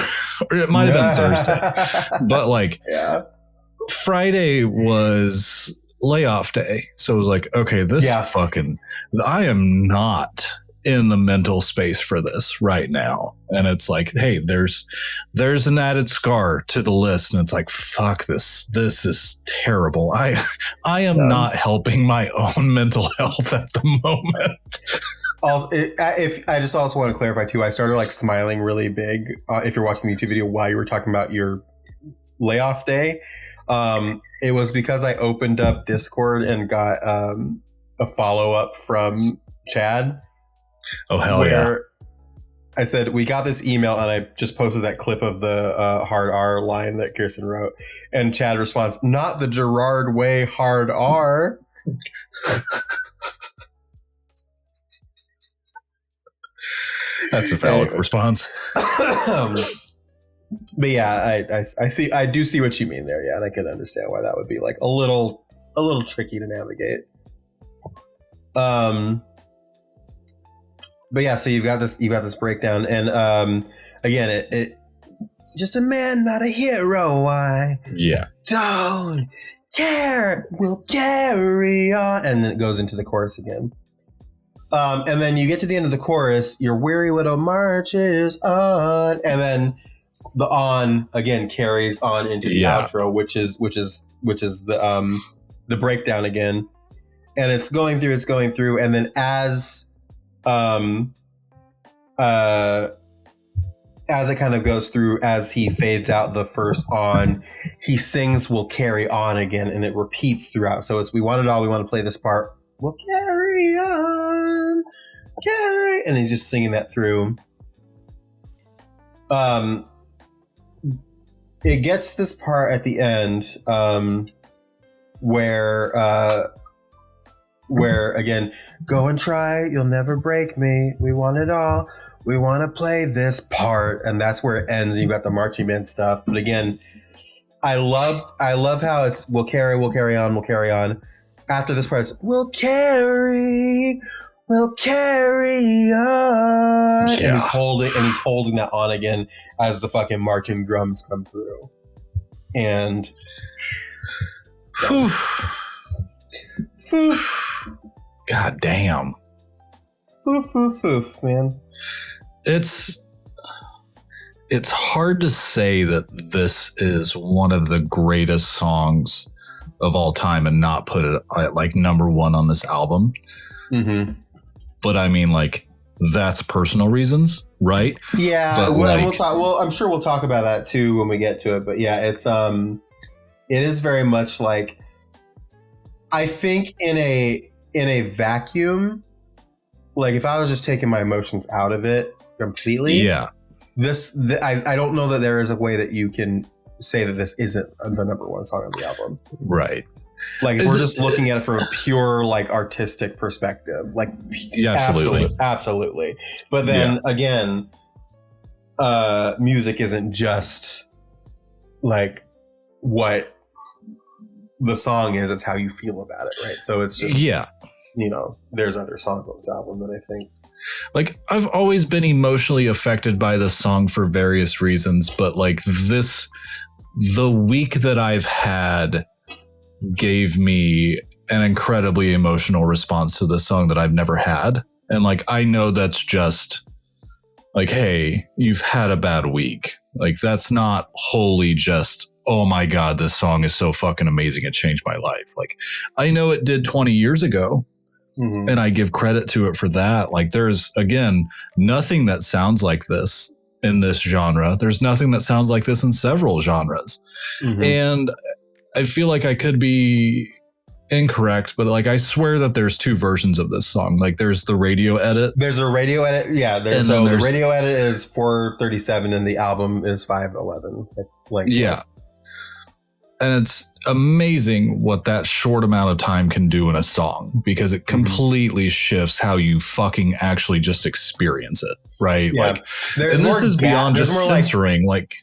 Or it might have been Thursday. But Friday was layoff day. So it was like, okay, I am not in the mental space for this right now. And it's like, hey, there's an added scar to the list. And it's like, fuck this is terrible. I am not helping my own mental health at the moment. Also, if I just also want to clarify too, I started like smiling really big. If you're watching the YouTube video while you were talking about your layoff day, it was because I opened up Discord and got a follow up from Chad. Oh, hell yeah. I said, we got this email, and I just posted that clip of the hard R line that Kirsten wrote. And Chad responds, not the Gerard way hard R. That's a valid response. But yeah, I do see what you mean there. Yeah, and I can understand why that would be like a little tricky to navigate. But yeah, so you've got this breakdown, and again, it just a man, not a hero. Why? Yeah. Don't care. We'll carry on, and then it goes into the chorus again. And then you get to the end of the chorus. Your weary widow marches on, and then the on again carries on into the outro, which is the breakdown again, and it's going through, and then as it kind of goes through, as he fades out the first on, he sings "We'll carry on" again, and it repeats throughout. So it's we want it all. We want to play this part. We'll carry on, carry, and he's just singing that through. It gets this part at the end where again, go and try, you'll never break me. We want it all. We want to play this part, and that's where it ends. You got the marching band stuff, but again, I love how it's we'll carry on. After this part, it's we'll carry on, and he's holding that on again as the fucking marching drums come through, and God damn, man. It's hard to say that this is one of the greatest songs of all time and not put it at like number one on this album. Mm-hmm. But I mean, like, that's personal reasons, right? Yeah, but I'm sure we'll talk about that too when we get to it. But yeah, it is very much like, I think in a vacuum, like if I was just taking my emotions out of it completely, yeah. I don't know that there is a way that you can say that this isn't the number one song on the album. Right. Like, if we're just looking at it from a pure, like, artistic perspective. Like, yeah, absolutely. But then, again, music isn't just, like, what the song is. It's how you feel about it, right? So it's just, you know, there's other songs on this album that I think. Like, I've always been emotionally affected by this song for various reasons, but like the week that I've had gave me an incredibly emotional response to this song that I've never had. And like, I know that's just like, hey, you've had a bad week. Like, that's not wholly just, oh my God, this song is so fucking amazing. It changed my life. Like, I know it did 20 years ago. Mm-hmm. And I give credit to it for that. Like, there's, again, nothing that sounds like this in this genre. There's nothing that sounds like this in several genres. Mm-hmm. And I feel like I could be incorrect, but like, I swear that there's two versions of this song. Like, there's the radio edit. There's a radio edit. Yeah. The radio edit is 4:37 and the album is 5:11. Like, yeah. And it's amazing what that short amount of time can do in a song, because it completely shifts how you fucking actually just experience it, right? Yeah. Like, and this is beyond just censoring. Like,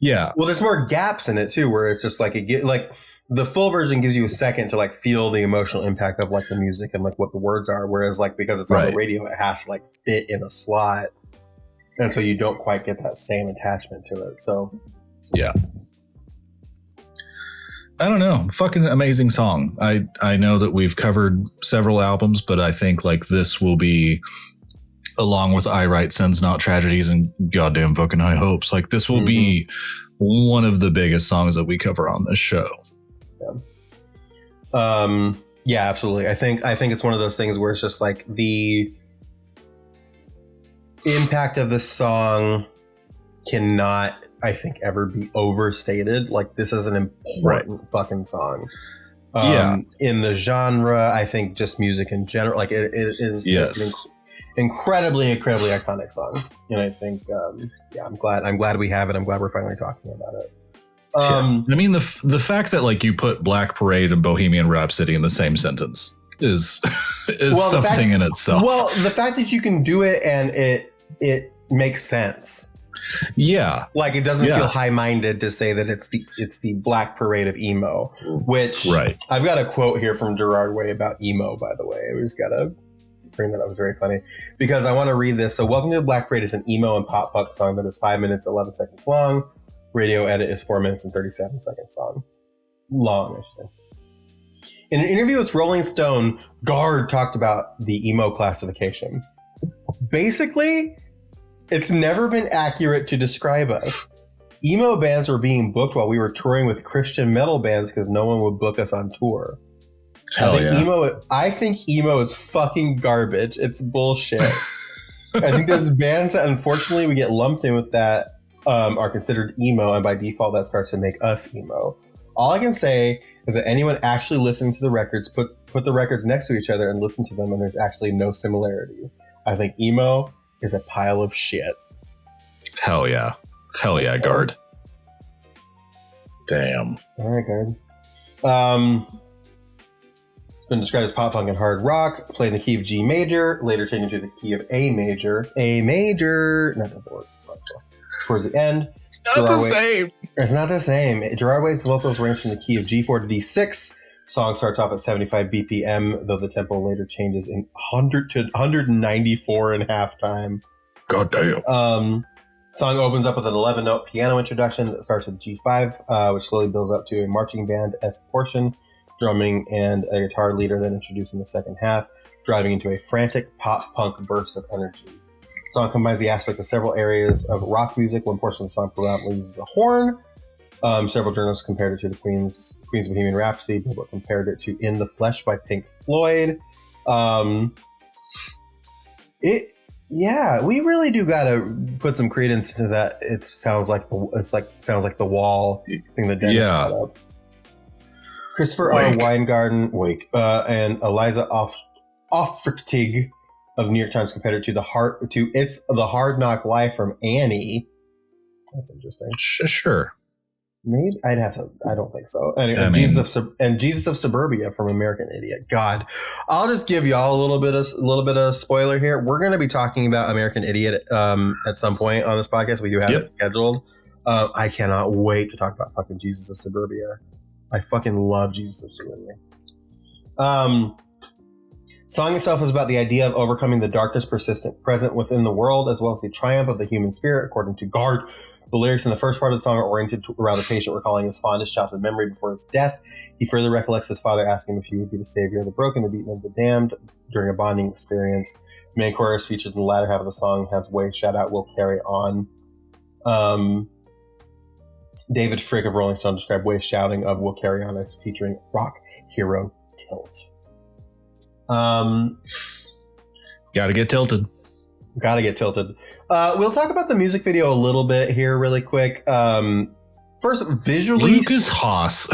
yeah. Well, there's more gaps in it too, where it's just like the full version gives you a second to like feel the emotional impact of like the music and like what the words are, whereas like because it's on the radio, it has to like fit in a slot, and so you don't quite get that same attachment to it. So yeah. I don't know. Fucking amazing song. I know that we've covered several albums, but I think like this will be, along with I Write Sins Not Tragedies and goddamn fucking High Hopes, like this will be one of the biggest songs that we cover on this show. Yeah, absolutely. I think it's one of those things where it's just like the impact of the song cannot, I think, ever be overstated. Like, this is an important fucking song. In the genre, I think just music in general, like it is an incredibly iconic song. And I think, I'm glad we have it. I'm glad we're finally talking about it. I mean, the fact that like you put Black Parade and Bohemian Rhapsody in the same sentence is something in itself. Well, the fact that you can do it and it makes sense. Yeah, like it doesn't feel high-minded to say that it's the Black Parade of emo, which I've got a quote here from Gerard Way about emo, by the way. We just gotta bring that up. It was very funny because I want to read this. So, Welcome to the Black Parade is an emo and pop punk song that is 5 minutes 11 seconds long. Radio edit is 4 minutes and 37 seconds long, I should say. In an interview with Rolling Stone, Gerard talked about the emo classification. Basically, it's never been accurate to describe us. Emo bands were being booked while we were touring with Christian metal bands because no one would book us on tour. I think emo is fucking garbage. It's bullshit. I think there's bands that unfortunately we get lumped in with that are considered emo, and by default that starts to make us emo. All I can say is that anyone actually listening to the records, put the records next to each other and listen to them, and there's actually no similarities. I think emo is a pile of shit. Hell yeah, Gard. Damn. All right, Gard. It's been described as pop punk and hard rock, played in the key of G major, later changed to the key of A major. A major. That doesn't work. Towards the end. It's not the same. It's not the same. Gerard Way's vocals range from the key of G4 to D6. Song starts off at 75 BPM, though the tempo later changes in 100 to 194 and a half time. God damn. Song opens up with an 11-note piano introduction that starts with G5, which slowly builds up to a marching band-esque portion, drumming and a guitar leader then introducing the second half, driving into a frantic pop-punk burst of energy. The song combines the aspect of several areas of rock music. One portion of the song predominantly uses a horn. Several journalists compared it to the Queen's Bohemian Rhapsody. People compared it to In the Flesh by Pink Floyd. We really do gotta put some credence into that. It sounds like the Wall thing that Dennis brought up. Christopher R. Weingarten, and Eliza Aufrichtig of New York Times compared it to the Hard Knock Life from Annie. That's interesting. Sure. Maybe I'd have to. I don't think so. Anyway, Jesus of Suburbia from American Idiot. God, I'll just give y'all a little bit of spoiler here. We're going to be talking about American Idiot at some point on this podcast. We do have it scheduled. I cannot wait to talk about fucking Jesus of Suburbia. I fucking love Jesus of Suburbia. Song itself is about the idea of overcoming the darkness present within the world, as well as the triumph of the human spirit, according to Gerard. The lyrics in the first part of the song are oriented around the patient recalling his fondest childhood memory before his death. He further recollects his father asking him if he would be the savior of the broken, the beaten, and the damned during a bonding experience. The main chorus featured in the latter half of the song has Way shout out We'll Carry On. David Fricke of Rolling Stone described Way's shouting of We'll Carry On as featuring rock hero tilt. Gotta get tilted. We'll talk about the music video a little bit here really quick. First, visually... Lucas Haas.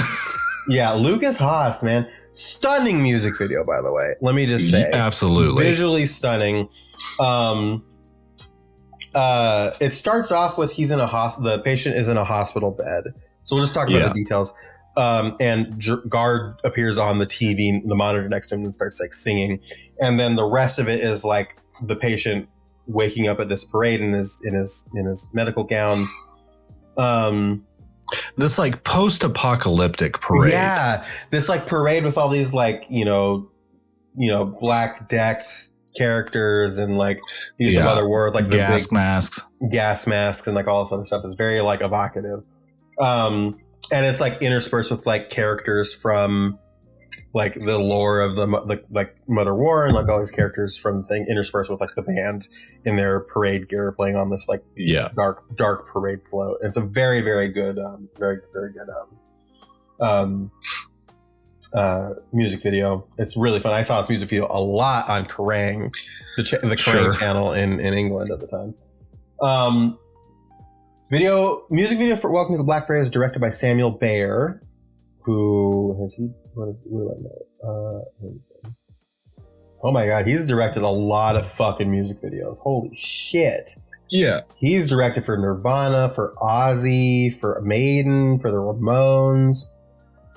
Yeah, Lucas Haas, man. Stunning music video, by the way. Let me just say. Absolutely. Visually stunning. It starts off with the patient is in a hospital bed. So we'll just talk about the details. And Gerard appears on the TV, the monitor next to him, and starts like singing. And then the rest of it is like the patient waking up at this parade in his medical gown. This like post-apocalyptic parade. Yeah, this like parade with all these like you know black decked characters and like the other words like the gas masks and like all this other stuff is very like evocative. And it's like interspersed with like characters from like the lore of the like Mother War and like all these characters from the thing interspersed with like the band in their parade gear playing on this like dark parade float. It's a very very good very good music video. It's really fun. I saw this music video a lot on Kerrang, the Kerrang channel in England at the time. Music video for Welcome to the Black Parade is directed by Samuel Bayer, who has he? What do I know? Oh my god, he's directed a lot of fucking music videos. Holy shit! Yeah, he's directed for Nirvana, for Ozzy, for Maiden, for the Ramones,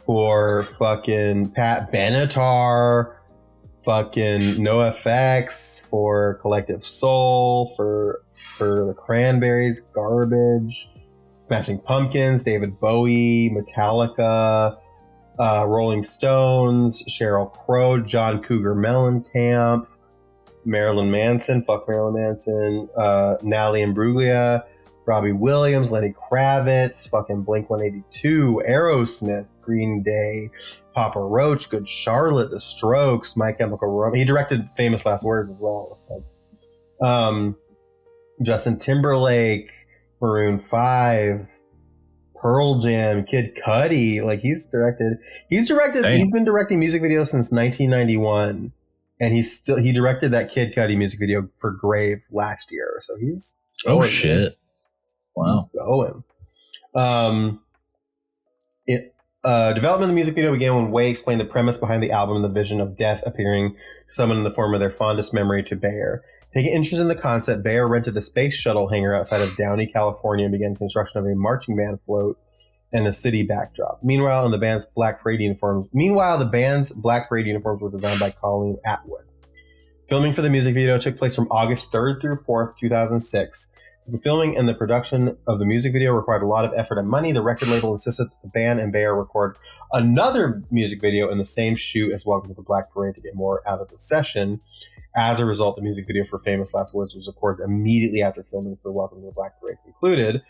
for fucking Pat Benatar, fucking NoFX, for Collective Soul, for the Cranberries, Garbage, Smashing Pumpkins, David Bowie, Metallica, Rolling Stones, Sheryl Crow, John Cougar Mellencamp, Marilyn Manson, fuck Marilyn Manson, Natalie Imbruglia, Robbie Williams, Lenny Kravitz, fucking Blink-182, Aerosmith, Green Day, Papa Roach, Good Charlotte, The Strokes, My Chemical Romance. He directed Famous Last Words as well. So. Justin Timberlake, Maroon 5, Pearl Jam, Kid Cudi. Like he's directed. He's been directing music videos since 1991, and he directed that Kid Cudi music video for Grave last year. So he's shit. Wow. He's going. Development of the music video began when Way explained the premise behind the album and the vision of death appearing to someone in the form of their fondest memory to Bayer. Taking interest in the concept, Bayer rented a space shuttle hangar outside of Downey, California, and began construction of a marching band float and a city backdrop. Meanwhile, the band's black parade uniforms were designed by Colleen Atwood. Filming for the music video took place from August 3rd through 4th, 2006. Since the filming and the production of the music video required a lot of effort and money, the record label insisted that the band and Bayer record another music video in the same shoot as Welcome to the Black Parade to get more out of the session. As a result, the music video for Famous Last Words was recorded immediately after filming for Welcome to the Black Parade concluded,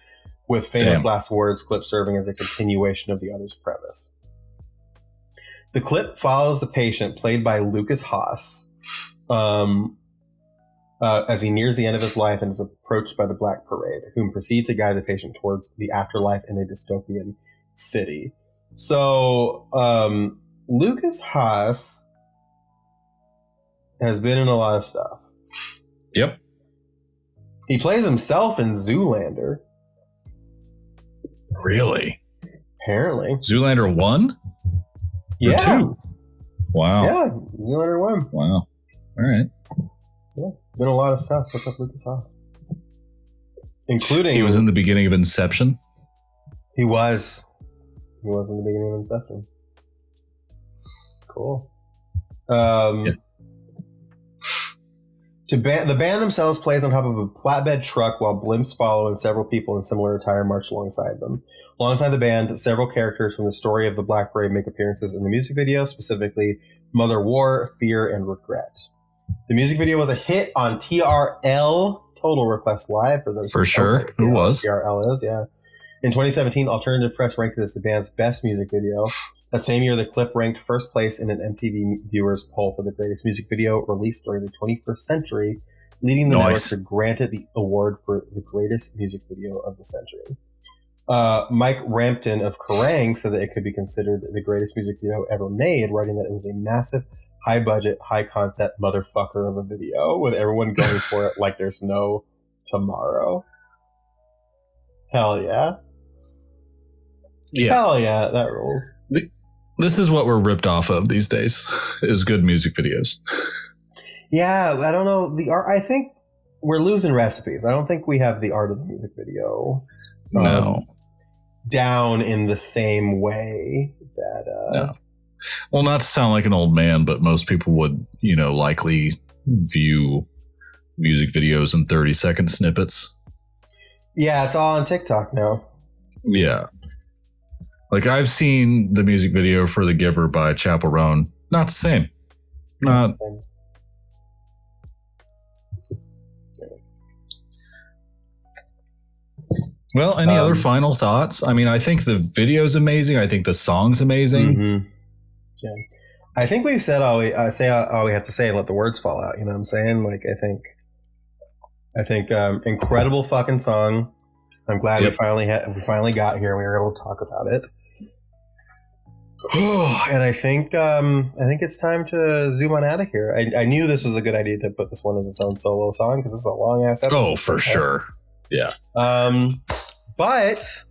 with Famous Last Words clip serving as a continuation of the other's premise. The clip follows the patient, played by Lucas Haas, as he nears the end of his life and is approached by the Black Parade, whom proceed to guide the patient towards the afterlife in a dystopian city. So, Lucas Haas has been in a lot of stuff. Yep. He plays himself in Zoolander. Really? Apparently. Zoolander 1? Yeah. Or 2? Wow. Yeah, Zoolander 1. Wow. All right. Yeah, been a lot of stuff. What's up, Lucas Haas? Including... He was in the beginning of Inception? He was. He was in the beginning of Inception. Cool. Yeah. The band themselves plays on top of a flatbed truck while blimps follow and several people in similar attire march alongside them. Alongside the band, several characters from the story of the Black Parade make appearances in the music video, specifically Mother War, Fear, and Regret. The music video was a hit on TRL, Total Request Live. For sure. It was. TRL is, yeah. In 2017, Alternative Press ranked it as the band's best music video. That same year, the clip ranked first place in an MTV viewers poll for the greatest music video released during the 21st century, leading the network to grant it the award for the greatest music video of the century. Mike Rampton of Kerrang! Said that it could be considered the greatest music video ever made, writing that it was a massive, high-budget, high-concept motherfucker of a video, with everyone going for it like there's no tomorrow. Hell yeah. Yeah. Hell yeah, that rules. This is what we're ripped off of these days, is good music videos. Yeah, I don't know. The art, I think we're losing recipes. I don't think we have the art of the music video down in the same way that... No. Well, not to sound like an old man, but most people would, likely view music videos in 30-second snippets. Yeah, it's all on TikTok now. Yeah. Like, I've seen the music video for The Giver by Chappell Roan. Not the same. Not. Well, any other final thoughts? I mean, I think the video's amazing. I think the song's amazing. Mm-hmm. Yeah. I think we've said all we have to say and let the words fall out. You know what I'm saying? Like, I think incredible fucking song. I'm glad we finally got here and we were able to talk about it. And I think it's time to zoom on out of here. I knew this was a good idea to put this one as its own solo song because it's a long ass episode. Oh, for sure. Yeah. But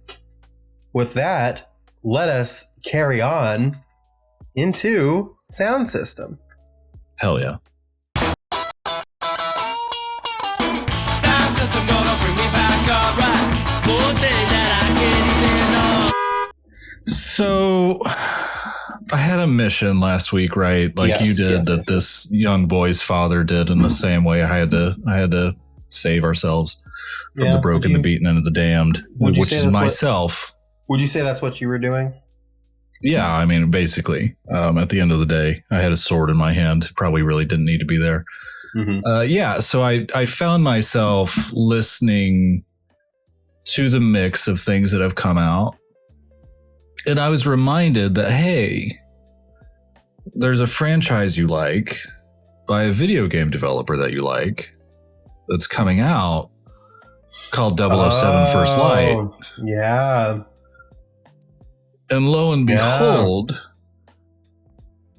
with that, let us carry on into Soundsystem. Hell yeah. Soundsystem gonna bring me back, alright. More thing that I can't even know. So I had a mission last week, right? Like you did, this young boy's father did in the same way. I had to save ourselves from the broken, the beaten, and the damned, which is myself. Would you say that's what you were doing? Yeah, I mean, basically, at the end of the day, I had a sword in my hand. Probably really didn't need to be there. Mm-hmm. So I found myself listening to the mix of things that have come out. And I was reminded that, hey, there's a franchise you like by a video game developer that you like that's coming out called 007 First Light. Yeah. And lo and behold,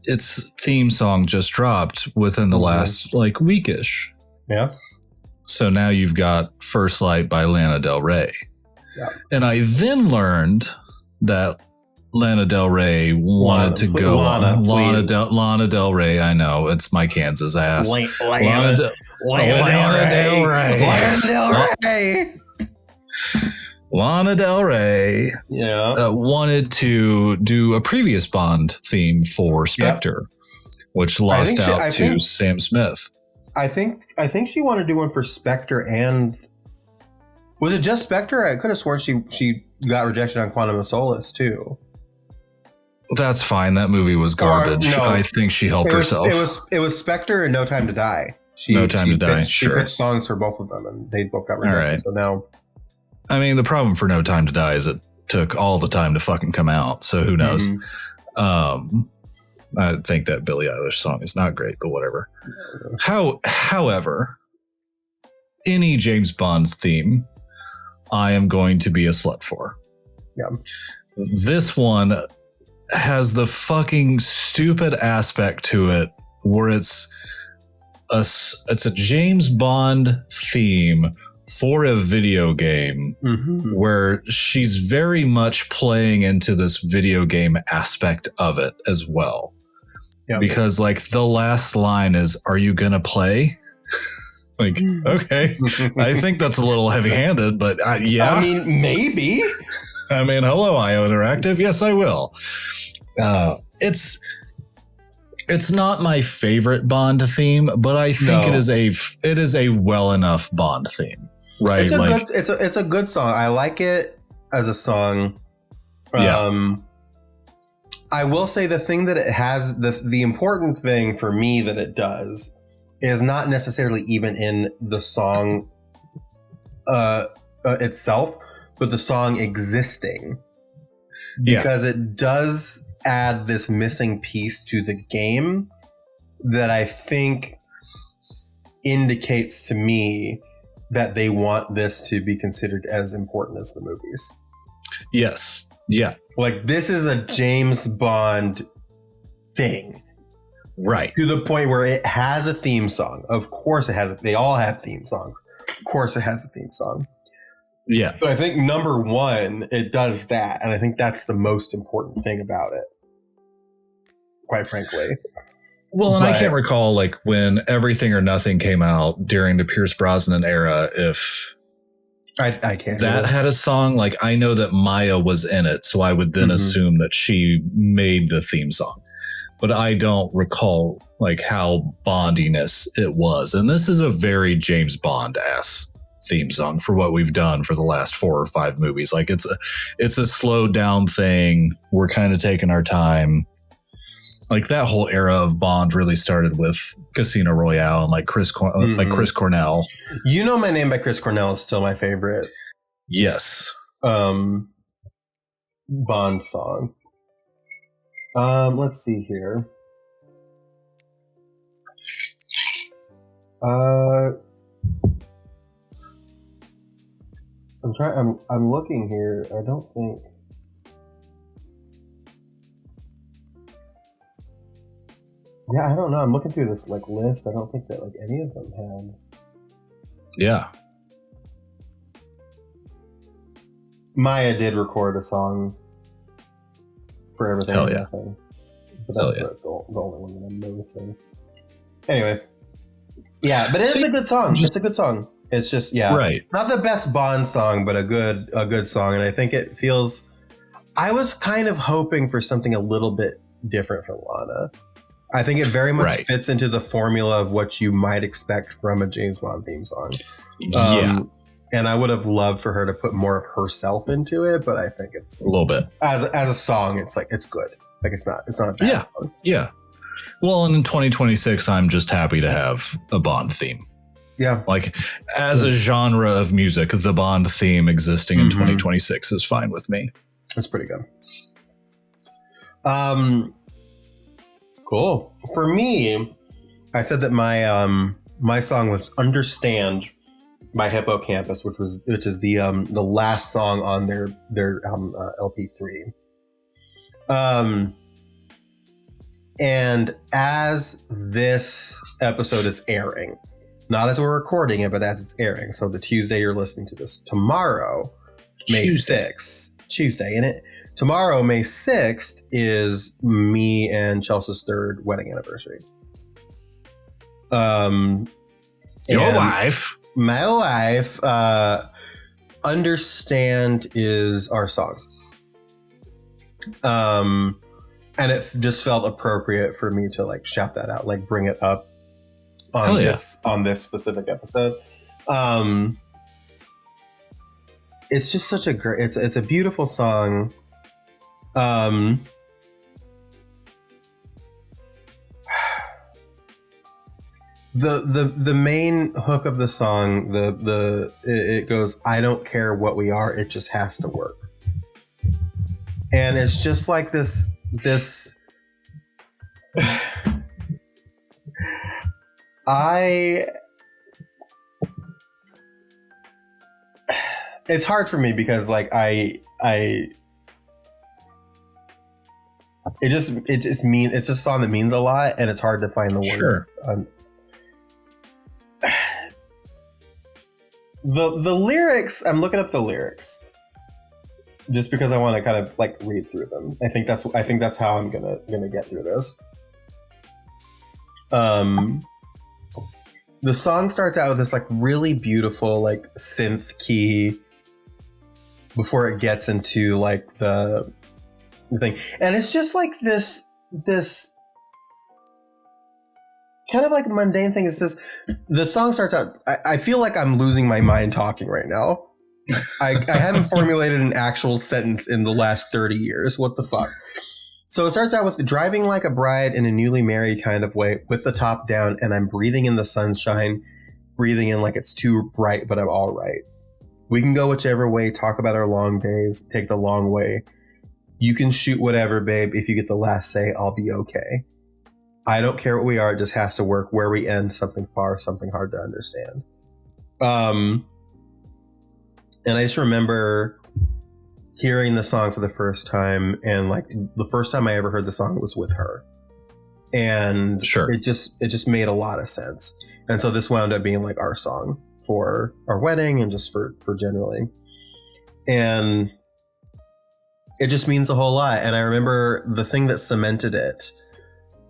its theme song just dropped within the last weekish. Yeah. So now you've got First Light by Lana Del Rey. Yeah. And I then learned that Lana Del Rey wanted to go on. Lana Del Rey, I know, it's my Kansas ass. Lana Del Rey. Lana Del Rey wanted to do a previous Bond theme for Spectre, which lost out to Sam Smith. I think she wanted to do one for Spectre, and was it just Spectre? I could have sworn she got rejected on Quantum of Solace too. That's fine. That movie was garbage. No, I think she helped herself. It was Spectre and No Time to Die. She pitched songs for both of them, and they both got rejected. Right. So now, I mean, the problem for No Time to Die is it took all the time to fucking come out. So who knows? Mm-hmm. I think that Billie Eilish song is not great, but whatever. However, any James Bond's theme, I am going to be a slut for. Yeah. This one has the fucking stupid aspect to it where it's a James Bond theme for a video game where she's very much playing into this video game aspect of it as well. Yeah. Because like the last line is, "Are you gonna play?" Like, okay, I think that's a little heavy-handed, but yeah. I mean, maybe. I mean, hello, IO Interactive. Yes, I will. It's not my favorite Bond theme, but I think it is a well enough Bond theme, right? It's a good song. I like it as a song. I will say the thing that it has, the important thing for me that it does is not necessarily even in the song itself, but the song existing, because it does add this missing piece to the game that I think indicates to me that they want this to be considered as important as the movies. Yes. Yeah. Like, this is a James Bond thing. Right. To the point where it has a theme song. Of course it has. They all have theme songs. Of course it has a theme song. Yeah. But I think number one, it does that. And I think that's the most important thing about it. Quite frankly. Well, and I can't recall like when Everything or Nothing came out during the Pierce Brosnan era, if I can't. That had a song. Like, I know that Maya was in it, so I would then assume that she made the theme song. But I don't recall like how Bondiness it was. And this is a very James Bond-ass theme song for what we've done for the last 4 or 5 movies. Like, it's a slowed down thing. We're kind of taking our time. Like, that whole era of Bond really started with Casino Royale and like Chris Cornell. You Know My Name by Chris Cornell is still my favorite. Yes. Bond song. Let's see here. I'm looking here. I don't think. Yeah, I don't know. I'm looking through this like list. I don't think that like any of them had. Yeah. Maya did record a song for Everything. Hell yeah. But that's the only one that I'm noticing. Anyway. Yeah, but it's a good song. It's a good song. It's just, right. Not the best Bond song, but a good song. And I think it feels, I was kind of hoping for something a little bit different from Lana. I think it very much fits into the formula of what you might expect from a James Bond theme song. And I would have loved for her to put more of herself into it, but I think it's a little bit as a song. It's like, it's good. Like, it's not a bad song. Yeah. Well, and in 2026, I'm just happy to have a Bond theme. Yeah. Like, as a genre of music, the Bond theme existing in 2026 is fine with me. That's pretty good. Cool. For me, I said that my song was "Understand" by Hippocampus, which is the last song on their album LP3. And as this episode is airing, not as we're recording it, but as it's airing, so the Tuesday you're listening to this, tomorrow, May 6th, Tuesday, in it. Tomorrow, May 6th, is me and Chelsea's 3rd wedding anniversary. Your wife? My wife. Understand is our song. And it just felt appropriate for me to like shout that out, like bring it up on this specific episode. It's just such a great, it's a beautiful song. The main hook of the song, it goes, I don't care what we are, it just has to work. And it's just like this it's hard for me because like it's a song that means a lot, and it's hard to find the words. Sure. The lyrics, I'm looking up the lyrics just because I want to kind of like read through them. I think that's how I'm gonna get through this. The song starts out with this like really beautiful like synth key before it gets into like the thing, and it's just like this kind of like mundane thing. It says, the song starts out, I feel like I'm losing my mind talking right now. I haven't formulated an actual sentence in the last 30 years. What the fuck? So it starts out with driving like a bride in a newly married kind of way with the top down, and I'm breathing in the sunshine, breathing in like it's too bright, but I'm all right. We can go whichever way, talk about our long days, take the long way. You can shoot whatever, babe. If you get the last say, I'll be okay. I don't care what we are, it just has to work. Where we end, something far, something hard to understand. And I just remember hearing the song for the first time, and like the first time I ever heard the song was with her. And sure, it just made a lot of sense. And so this wound up being like our song for our wedding and just for generally. And it just means a whole lot. And I remember the thing that cemented it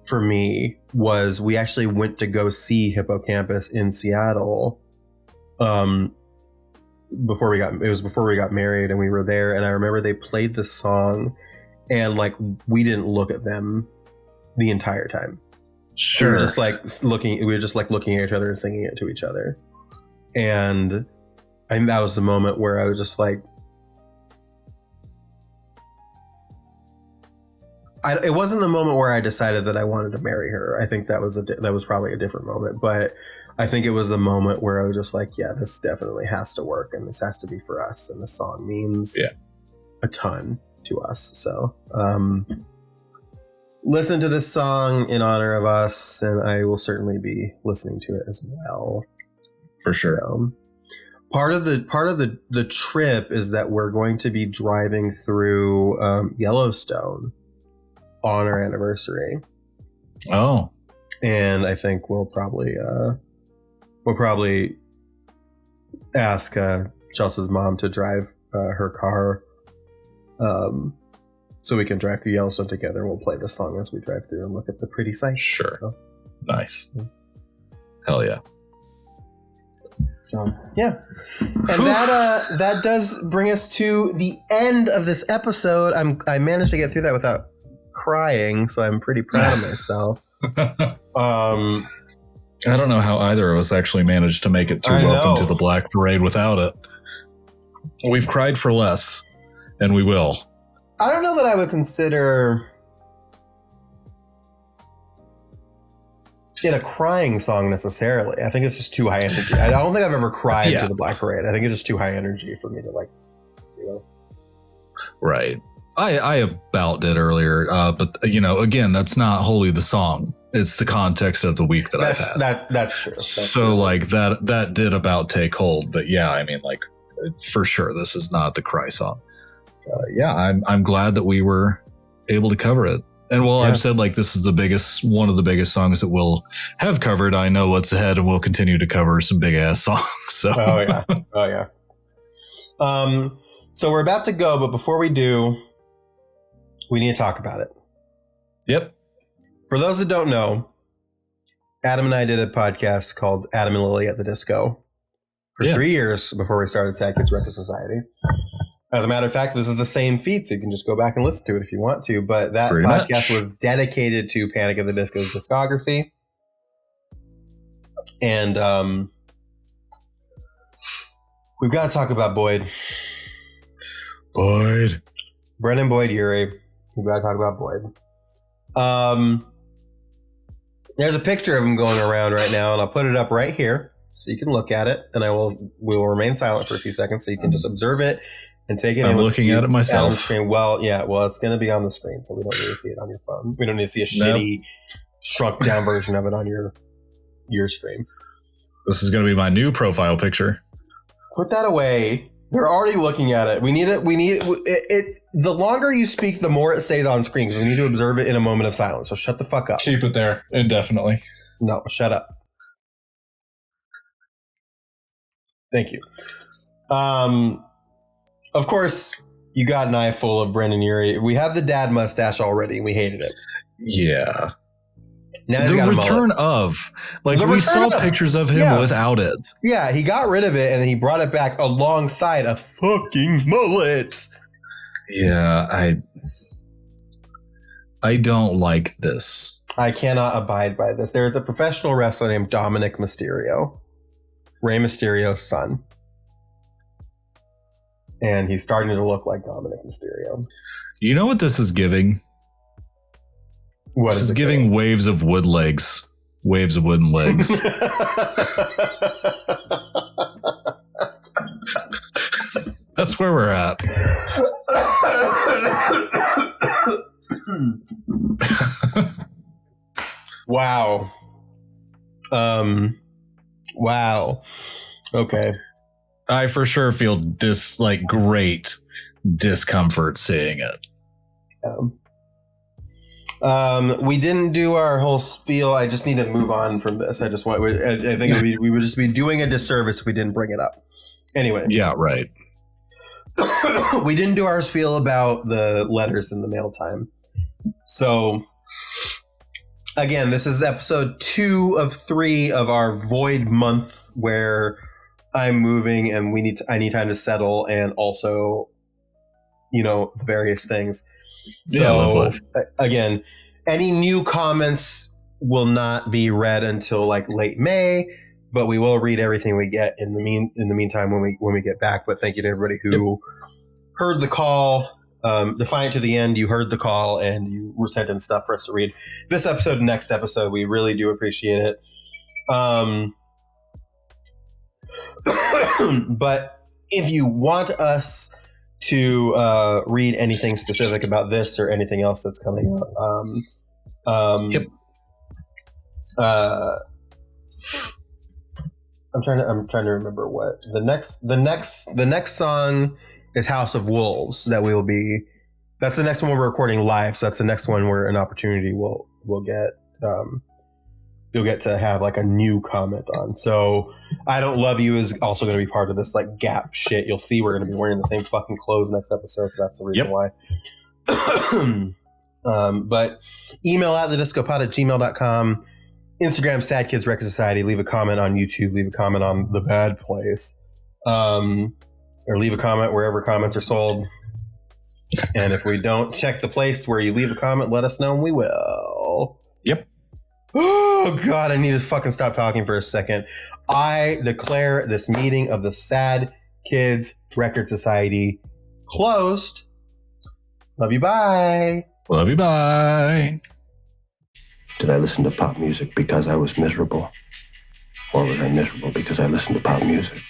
for me was we actually went to go see Hippocampus in Seattle before we got married, and we were there, and I remember they played the song, and like we didn't look at them the entire time. Sure. We were just like looking at each other and singing it to each other. And I think that was the moment where I was just like, it wasn't the moment where I decided that I wanted to marry her. I think that was probably a different moment, but I think it was the moment where I was just like, yeah, this definitely has to work, and this has to be for us, and the song means a ton to us. So listen to this song in honor of us, and I will certainly be listening to it as well. For sure. Part of the trip is that we're going to be driving through Yellowstone on our anniversary. Oh. And I think we'll probably ask Chelsea's mom to drive her car, so we can drive through Yellowstone together, and we'll play the song as we drive through and look at the pretty sights. Sure. So, nice. Yeah. Hell yeah. So yeah, and that does bring us to the end of this episode. I managed to get through that without crying, so I'm pretty proud of myself. I don't know how either of us actually managed to make it through Welcome to the Black Parade without it. We've cried for less, and we will. I don't know that I would consider it a crying song necessarily. I think it's just too high energy. I don't think I've ever cried to the Black Parade. I think it's just too high energy for me to like, you know. Right. I about did earlier, but again, that's not wholly the song. It's the context of the week that I've had. That's true. Like that did about take hold. But yeah, I mean, like for sure, this is not the cry song. I'm glad that we were able to cover it. And while I've said like this is one of the biggest songs that we'll have covered, I know what's ahead, and we'll continue to cover some big ass songs. So oh yeah. So we're about to go, but before we do, we need to talk about it. Yep. For those that don't know, Adam and I did a podcast called Adam and Lilli at the Disco for 3 years before we started Sad Kids Record Society. As a matter of fact, this is the same feed, so you can just go back and listen to it if you want to. But that podcast was dedicated to Panic at the Disco's discography. And we've got to talk about Boyd. Brendan Boyd Urie. We've got to talk about Boyd. There's a picture of him going around right now, and I'll put it up right here so you can look at it. And we will remain silent for a few seconds so you can just observe it and take it. I'm looking at it myself. Well, it's going to be on the screen, so we don't need to see it on your phone. We don't need to see a shitty, shrunk down version of it on your stream. This is going to be my new profile picture. Put that away. They're already looking at it. We need it. The longer you speak, the more it stays on screen because we need to observe it in a moment of silence. So shut the fuck up. Keep it there indefinitely. No, shut up. Thank you. Of course, you got an eye full of Brendan Urie. We have the dad mustache already. We hated it. Yeah. Now the return of, we saw pictures of him without it. he got rid of it and then he brought it back alongside a fucking mullet. Yeah, I don't like this. I cannot abide by this. There is a professional wrestler named Dominic Mysterio, Rey Mysterio's son. And he's starting to look like Dominic Mysterio. You know what this is giving? This is giving waves of wood legs. Waves of wooden legs. That's where we're at. Wow. Wow. Okay. I for sure feel great discomfort seeing it. We didn't do our whole spiel. I just need to move on from this. I think we would just be doing a disservice if we didn't bring it up. Anyway. Yeah, right. We didn't do our spiel about the letters in the mail time. So, again, this is episode 2 of 3 of our void month where I'm moving and I need time to settle and also, various things. So, again, any new comments will not be read until late May, but we will read everything we get in the meantime when we get back. But thank you to everybody who heard the call. Defiant to the end, you heard the call and you were sent in stuff for us to read. This episode and next episode, we really do appreciate it. But if you want us to read anything specific about this or anything else that's coming up, I'm trying to remember what the next song is. House of Wolves. That's the next one we're recording live. So that's the next one where an opportunity we'll get. You'll get to have a new comment on. So I Don't Love You is also going to be part of this Gap shit. You'll see we're going to be wearing the same fucking clothes next episode. So that's the reason why. But email at thediscopod@gmail.com. Instagram, Sad Kids Record Society. Leave a comment on YouTube. Leave a comment on The Bad Place. Or leave a comment wherever comments are sold. And if we don't check the place where you leave a comment, let us know and we will. Yep. Oh, God, I need to fucking stop talking for a second. I declare this meeting of the Sad Kids Record Society closed. Love you, bye. Love you, bye. Did I listen to pop music because I was miserable? Or was I miserable because I listened to pop music?